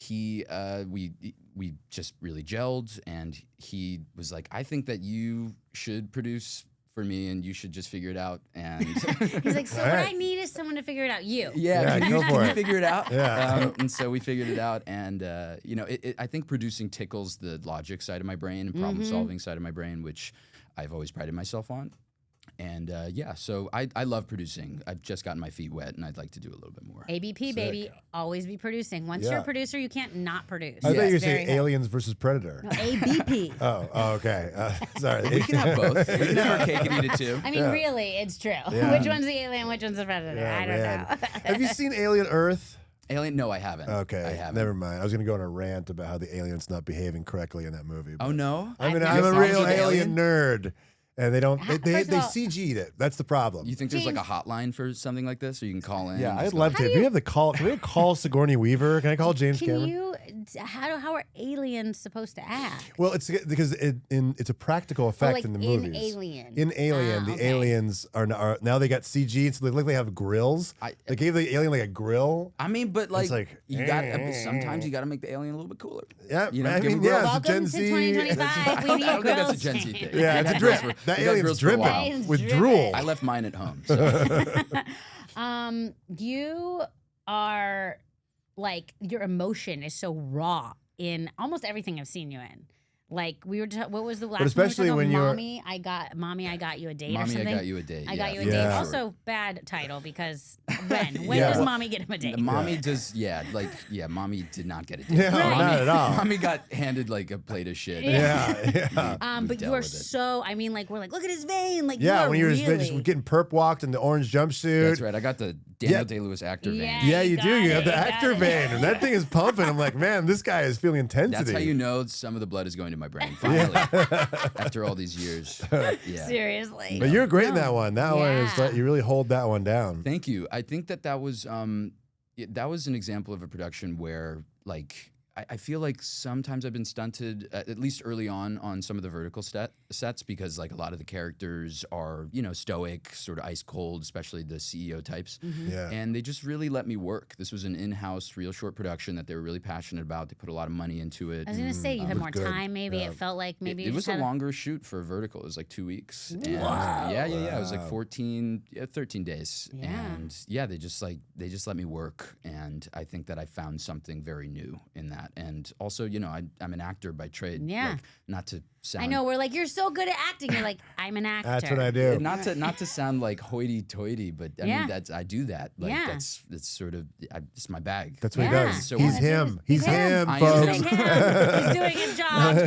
We just really gelled, and he was like, I think that you should produce for me and you should just figure it out. And He's like, so All what right. I need is someone to figure it out. You. Yeah, can go you, for can you it. figure it out? Yeah. And so we figured it out, and I think producing tickles the logic side of my brain and problem solving side of my brain, which I've always prided myself on. And so I love producing. I've just gotten my feet wet, and I'd like to do a little bit more. ABP, baby, always be producing. Once you're Yeah. a producer, you can't not produce. I thought you were It's saying very Aliens versus Predator. No, ABP. Oh, okay. Sorry. We can have both. We can have our cake and eat it too. I mean, Yeah. really, it's true. Yeah. Which one's the alien? Which one's the predator? Yeah, I don't man. know. Have you seen Alien Earth? Alien? No, I haven't. Okay, I haven't. never mind. I was going to go on a rant about how the alien's not behaving correctly in that movie. Oh but- no. I mean, I've I'm a never real seen alien nerd. And they don't. First They of all- CG'd it. That's the problem. You think there's like a James- hotline for something like this, or you can call in? Yeah, and I'd just love to. If we have the call, can we call Sigourney Weaver? Can I call James Can Cameron? you? How are aliens supposed to act? Well, it's because it's a practical effect like in the in movies. Alien. In Alien, the okay. aliens are now they got CG, so they look like they have grills. They gave the alien like a grill. I mean, but like, like, you got sometimes you got to make the alien a little bit cooler. Yeah, You know, I give mean, them grills. yeah, it's a Welcome Gen to Z. 2025. We I need don't think that's a grills. Gen Z thing. Yeah, it's a drip. That We got alien's grills for a dripping while. Alien's with dripping. drool. I left mine at home. So. You are like your emotion is so raw in almost everything I've seen you in. Like we were, what was the last? especially one we were when talking about? Mommy, I got you a date or Mommy, something. I got you a date. I got you a Yeah. date. Sure. Also, bad title because when Yeah. does Mommy get him a date? Mommy does, Mommy did not get a date. Yeah, Right. not at all. Mommy got handed like a plate of shit. Yeah, yeah. But dealt you are with it. so. I mean, like we're like, look at his vein. Like Yeah, you are when you were really, just getting perp walked in the orange jumpsuit. That's right. I got the Daniel Yeah. Day-Lewis actor Yeah. vein. Yeah, you got do. You it, have the you got actor it. vein, and that thing is pumping. I'm like, man, this guy is feeling intensity. That's how you know some of the blood is going to my brain. Finally, after all these years. Yeah. seriously. But you're great in No. that one. That one is Yeah. like, you really hold that one down. Thank you. I think that was that was an example of a production where like I feel like sometimes I've been stunted, at least early on some of the vertical sets, because like a lot of the characters are, stoic, sort of ice cold, especially the CEO types. Yeah. And they just really let me work. This was an in-house, real short production that they were really passionate about. They put a lot of money into it. I was gonna say you had more good. time. Maybe Yeah. it felt like maybe It you was just a had longer shoot for vertical. It was like 2 weeks. And Wow. yeah. It was like Wow. 13 days. Yeah. And yeah, they just let me work. And I think that I found something very new in that. And also, I'm an actor by trade. Yeah. Like, not to sound I know we're like, you're so good at acting. You're like, I'm an actor. That's what I do. not to sound like hoity-toity, but I Yeah. mean I do that. Like Yeah. that's sort of it's my bag. That's what he Yeah. does. So He's when- him. He's him, I am folks. He's doing him. He's doing his job.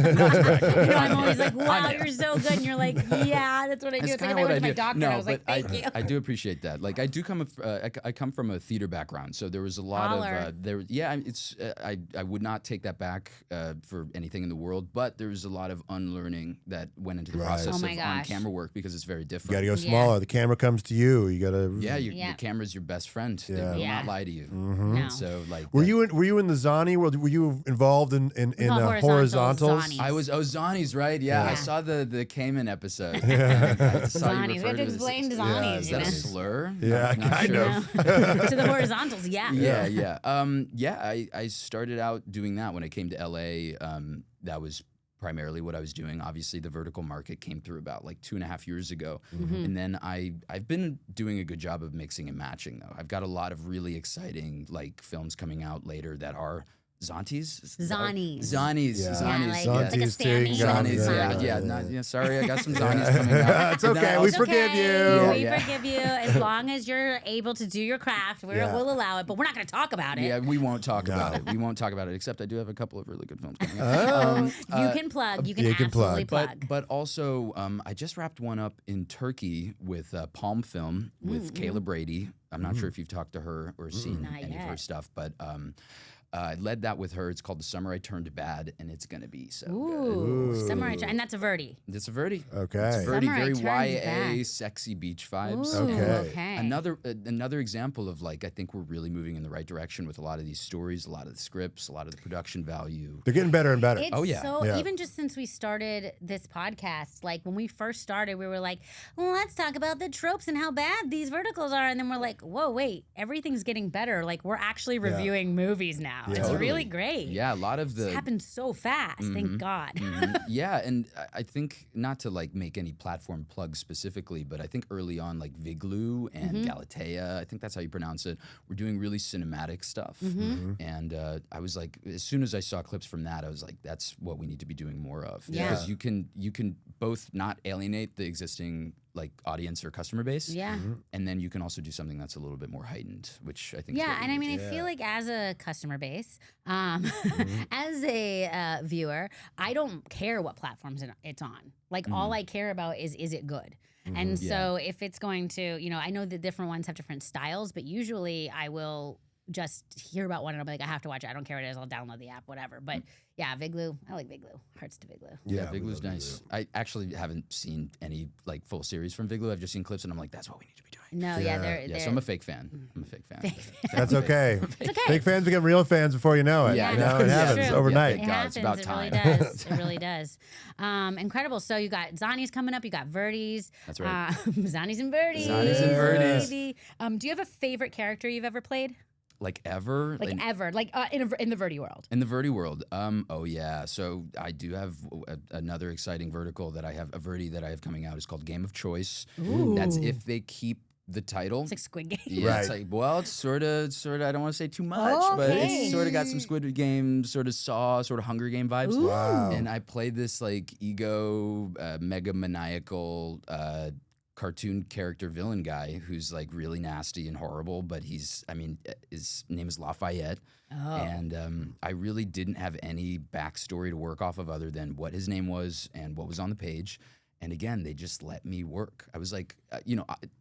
I'm always like, wow, I know. you're so good. And you're like, yeah, that's what I do. It's like if I what went to my do. doctor No, and I was like, but thank you. I do appreciate that. Like I do I come from a theater background, so there was a lot Holler. of there. Yeah, it's I would not take that back for anything in the world, but there was a lot of unlearning that went into the Right. process Oh of my gosh. on-camera work because it's very You different. got to go Yeah. smaller. The camera comes to you. You got to. Yeah, Yeah. your camera's your best friend. It Yeah. will Yeah. not lie to you. No. So like, Were you in the Zani world? Were you involved in called horizontals? Zanies. I was Zani's, right? Yeah, Yeah. I saw the Cayman episode. I saw Zanies. We you refer have to to it as- explain to Yeah, Zanies. Is you that a know? slur? Yeah, Not kind sure. of. To the horizontals, yeah. Yeah. I started out doing that when I came to LA. That was primarily what I was doing. Obviously, the vertical market came through about like 2.5 years ago. And then I've been doing a good job of mixing and matching though. I've got a lot of really exciting like films coming out later that are Zanies. Zanies. Zanies. Yeah. Zanies. like- yeah. it's like a Zanies too, Sammy. Zanies, Zanies. yeah. Sorry, I got some Zanies coming out. It's But then I okay, we also- forgive Okay, you. We Yeah. forgive you as long as you're able to do your craft. Yeah. We'll allow it, but we're not going to talk about it. Yeah, we won't talk No. about it. We won't talk about it. Except I do have a couple of really good films coming Oh. out. You can plug. You can you can absolutely plug. plug. But also, I just wrapped one up in Turkey with Palm Film with Kayla Brady. I'm not sure if you've talked to her or seen Not any of her yet. stuff, but I led that with her. It's called The Summer I Turned Bad, and it's gonna be so good. Ooh, Samurai Jack. And that's a Verdi. It's a Verdi. Okay. It's a Verdi, Summer I very Turned YA, Bad. sexy beach vibes. Ooh, Okay. okay. Another example of like I think we're really moving in the right direction with a lot of these stories, a lot of the scripts, a lot of the production value. They're getting better and better. It's Oh, yeah. so Yeah. even just since we started this podcast, like when we first started, we were like, well, let's talk about the tropes and how bad these verticals are. And then we're like, whoa, wait, everything's getting better. Like we're actually reviewing movies now. It's Totally. really great. Yeah, a lot of the It's happened so fast. Thank God. Yeah, and I think not to like make any platform plugs specifically, but I think early on like Viglu and Galatea, I think that's how you pronounce it, we're doing really cinematic stuff. And I was like, as soon as I saw clips from that, I was like, that's what we need to be doing more of. Yeah. Because you can both not alienate the existing like audience or customer base. Yeah. And then you can also do something that's a little bit more heightened, which I think is Yeah, what we and I need mean, to I do. feel like as a customer base, as a viewer, I don't care what platforms it's on. Like all I care about is it good? And so if it's going to, I know that different ones have different styles, but usually I will just hear about one and I'll be like, I have to watch it. I don't care what it is. I'll download the app, whatever. But yeah, Vigloo. I like Vigloo. Hearts to Vigloo. Yeah, Vigloo's nice. I actually haven't seen any like full series from Vigloo. I've just seen clips, and I'm like, that's what we need to be doing. No, they're So I'm a fake fan. That's okay. It's okay. Fake fans become real fans before you know it. Yeah, You know, it's it happens true. overnight. It God, it's about happens. time. It really does. It really does. Incredible. So you got Zani's coming up. You got Verdi's. That's right. Zani's and Verdi's. Zani's and Verdi's. Baby. Do you have a favorite character you've ever played? Like ever? Like ever? Like in the Verdi world? In the Verdi world, oh yeah. So I do have another exciting vertical that I have, a Verdi that I have coming out. Is called Game of Choice. Ooh. That's if they keep the title. It's like Squid Game. Yeah, it's Right. like, well, it's sort of. I don't want to say too much, but Okay. it's sort of got some Squid Game, sort of Saw, sort of Hunger Game vibes. Ooh. Wow. And I played this like ego, mega maniacal cartoon character villain guy who's like really nasty and horrible, but his name is Lafayette. Oh. And I really didn't have any backstory to work off of other than what his name was and what was on the page. And again, they just let me work. I was like,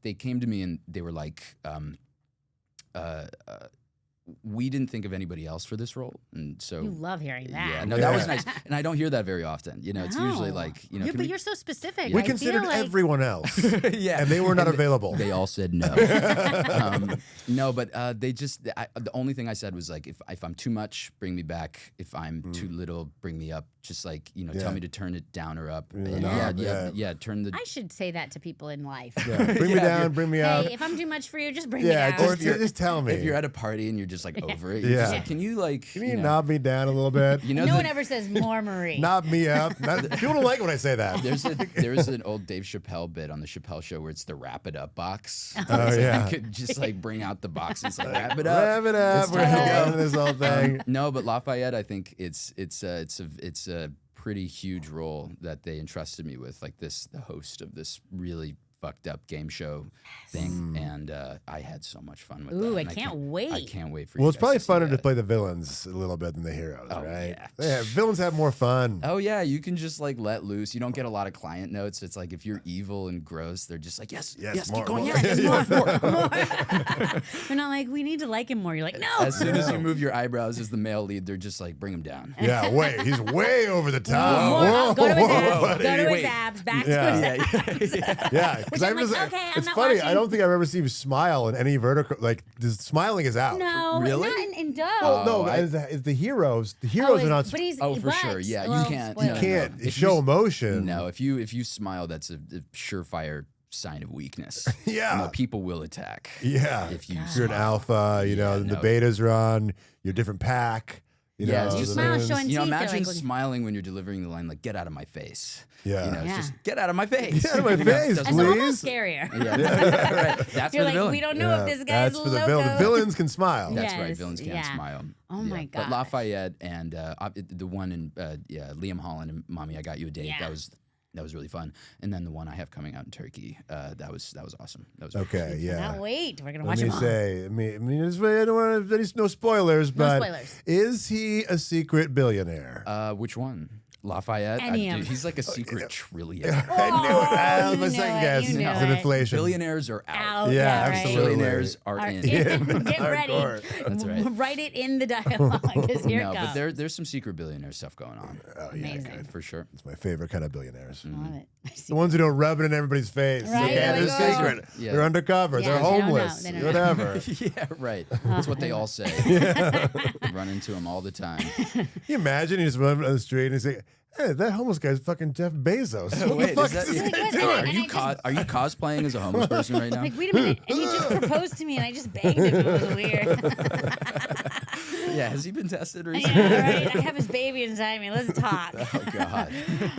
they came to me and they were like, we didn't think of anybody else for this role. And so You love hearing that. yeah, no, that was nice. And I don't hear that very often. It's usually No. like, Yeah, but you're so specific. We I considered feel like everyone else, yeah. and they were not available. They all said no. No, but they just, the only thing I said was like, if I'm too much, bring me back. If I'm too little, bring me up. Just like, tell me to turn it down or up. And turn the. I should say that to people in life. Bring me down, bring me up. Hey, if I'm too much for you, just bring me Yeah, down. just tell me. If you're at a party and you're just like over it, you're Yeah. just like, can you like, Can you knob me down a little bit? No one ever says more Marie. Knob me up. People don't like when I say that. There's an old Dave Chappelle bit on the Chappelle Show where it's the wrap it up box. Oh, It's like yeah. you could just like bring out the box and it's like wrap it up. Wrap it up. It's We're time to going go. to this whole thing. No, but Lafayette, I think it's a pretty huge role that they entrusted me with, like the host of this really fucked up game show thing, and I had so much fun with that. Ooh, I and can't wait. I can't wait for Well, you it's guys probably to see funner to that. play the villains a little bit than the heroes, right? yeah. Villains have more fun. Oh yeah, you can just like let loose. You don't get a lot of client notes. It's like if you're evil and gross, they're just like yes, more, keep going, more. yes, more. They're not like, we need to like him more. You're like, no. As soon as you move your eyebrows as the male lead, they're just like bring him down. Yeah, wait. He's way over the top. More. Go to his abs. buddy. Go to his Wait. abs. Back Yeah. to his abs. Yeah, because Which I'm like, okay, I'm it's not funny. watching. I don't think I've ever seen you smile in any vertical. Like, smiling is out. No, Really? not in Doe. Well, no, Oh, it's the heroes. The heroes are not. But he's, Oh, for sure. Yeah, you well, can't- spoiler. You no, can't If show you- emotion. No, if you smile, that's a surefire sign of weakness. Yeah. People will attack. Yeah. If you You're an alpha. You know, the no. betas are on. You're a different pack. You Yeah, know, it's You just the smile villains. showing teeth. imagine You're like, smiling when you're delivering the line like "Get out of my face." Yeah. It's Yeah. just get out of my face. Get out of my face, Doesn't It's work. almost please. scarier. Yeah, right. That's You're for the like, villain. we don't know Yeah, if this guy's that's for the loco. villain. The villains can smile. That's right. Yes, Villains can't yeah. smile. Oh my But God. Lafayette and the one in Liam Holland and "Mommy, I Got You a Date." Yeah. That was really fun. And then the one I have coming out in Turkey. That was awesome. That was Okay, yeah. Cannot wait. We're gonna Let watch me them all. say, I mean, I don't want to, no spoilers, but spoilers. is he a secret billionaire? Which one? Lafayette? Any of Dude, them. he's like a secret trillionaire. I knew it. That was you my knew second it, guess. you knew It's an it. inflation. Billionaires are out. Out, Yeah, right. absolutely. Trillionaires are Are in. in. Get Hardcore. ready. That's right. Write it in the dialogue because here No, it but comes. there's some secret billionaire stuff going on. Oh, yeah, Amazing. good. For sure. It's my favorite kind of billionaires. Love it. I see. The ones who don't rub it in everybody's face. Right, Okay, they're they're like, oh. secret. Yeah. They're undercover. Yeah, they're they don't know. homeless. They don't know. Whatever. Yeah, right. That's what they all say. Run into them all the time. Can you imagine you just run on the street and you say, hey, that homeless guy's fucking Jeff Bezos. What Wait, the fuck is is that- this guy Like, doing? what? Are And you I are you cosplaying as a homeless person right now? Like, wait a minute. And he just proposed to me and I just banged him. It was weird. Yeah, has he been tested recently? Yeah, right. I have his baby inside me. Let's talk. Oh God.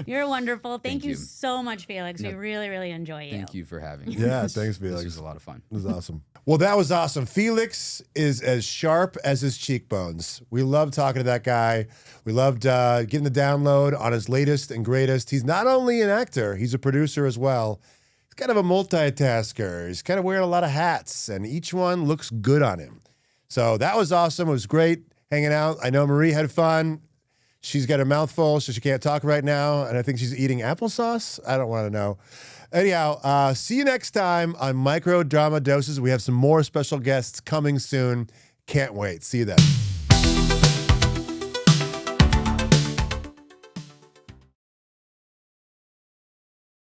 You're wonderful. Thank you you. so much, Felix. We No. really, really enjoy you. Thank you for having me. Yeah, thanks, This Felix. was a lot of fun. It was awesome. Well, that was awesome. Felix is as sharp as his cheekbones. We love talking to that guy. We loved getting the download on his latest and greatest. He's not only an actor, he's a producer as well. He's kind of a multitasker. He's kind of wearing a lot of hats, and each one looks good on him. So that was awesome. It was great hanging out. I know Marie had fun. She's got her mouth full, so she can't talk right now, and I think she's eating applesauce. I don't want to know. Anyhow, see you next time on Micro Drama Doses. We have some more special guests coming soon. Can't wait. See you then.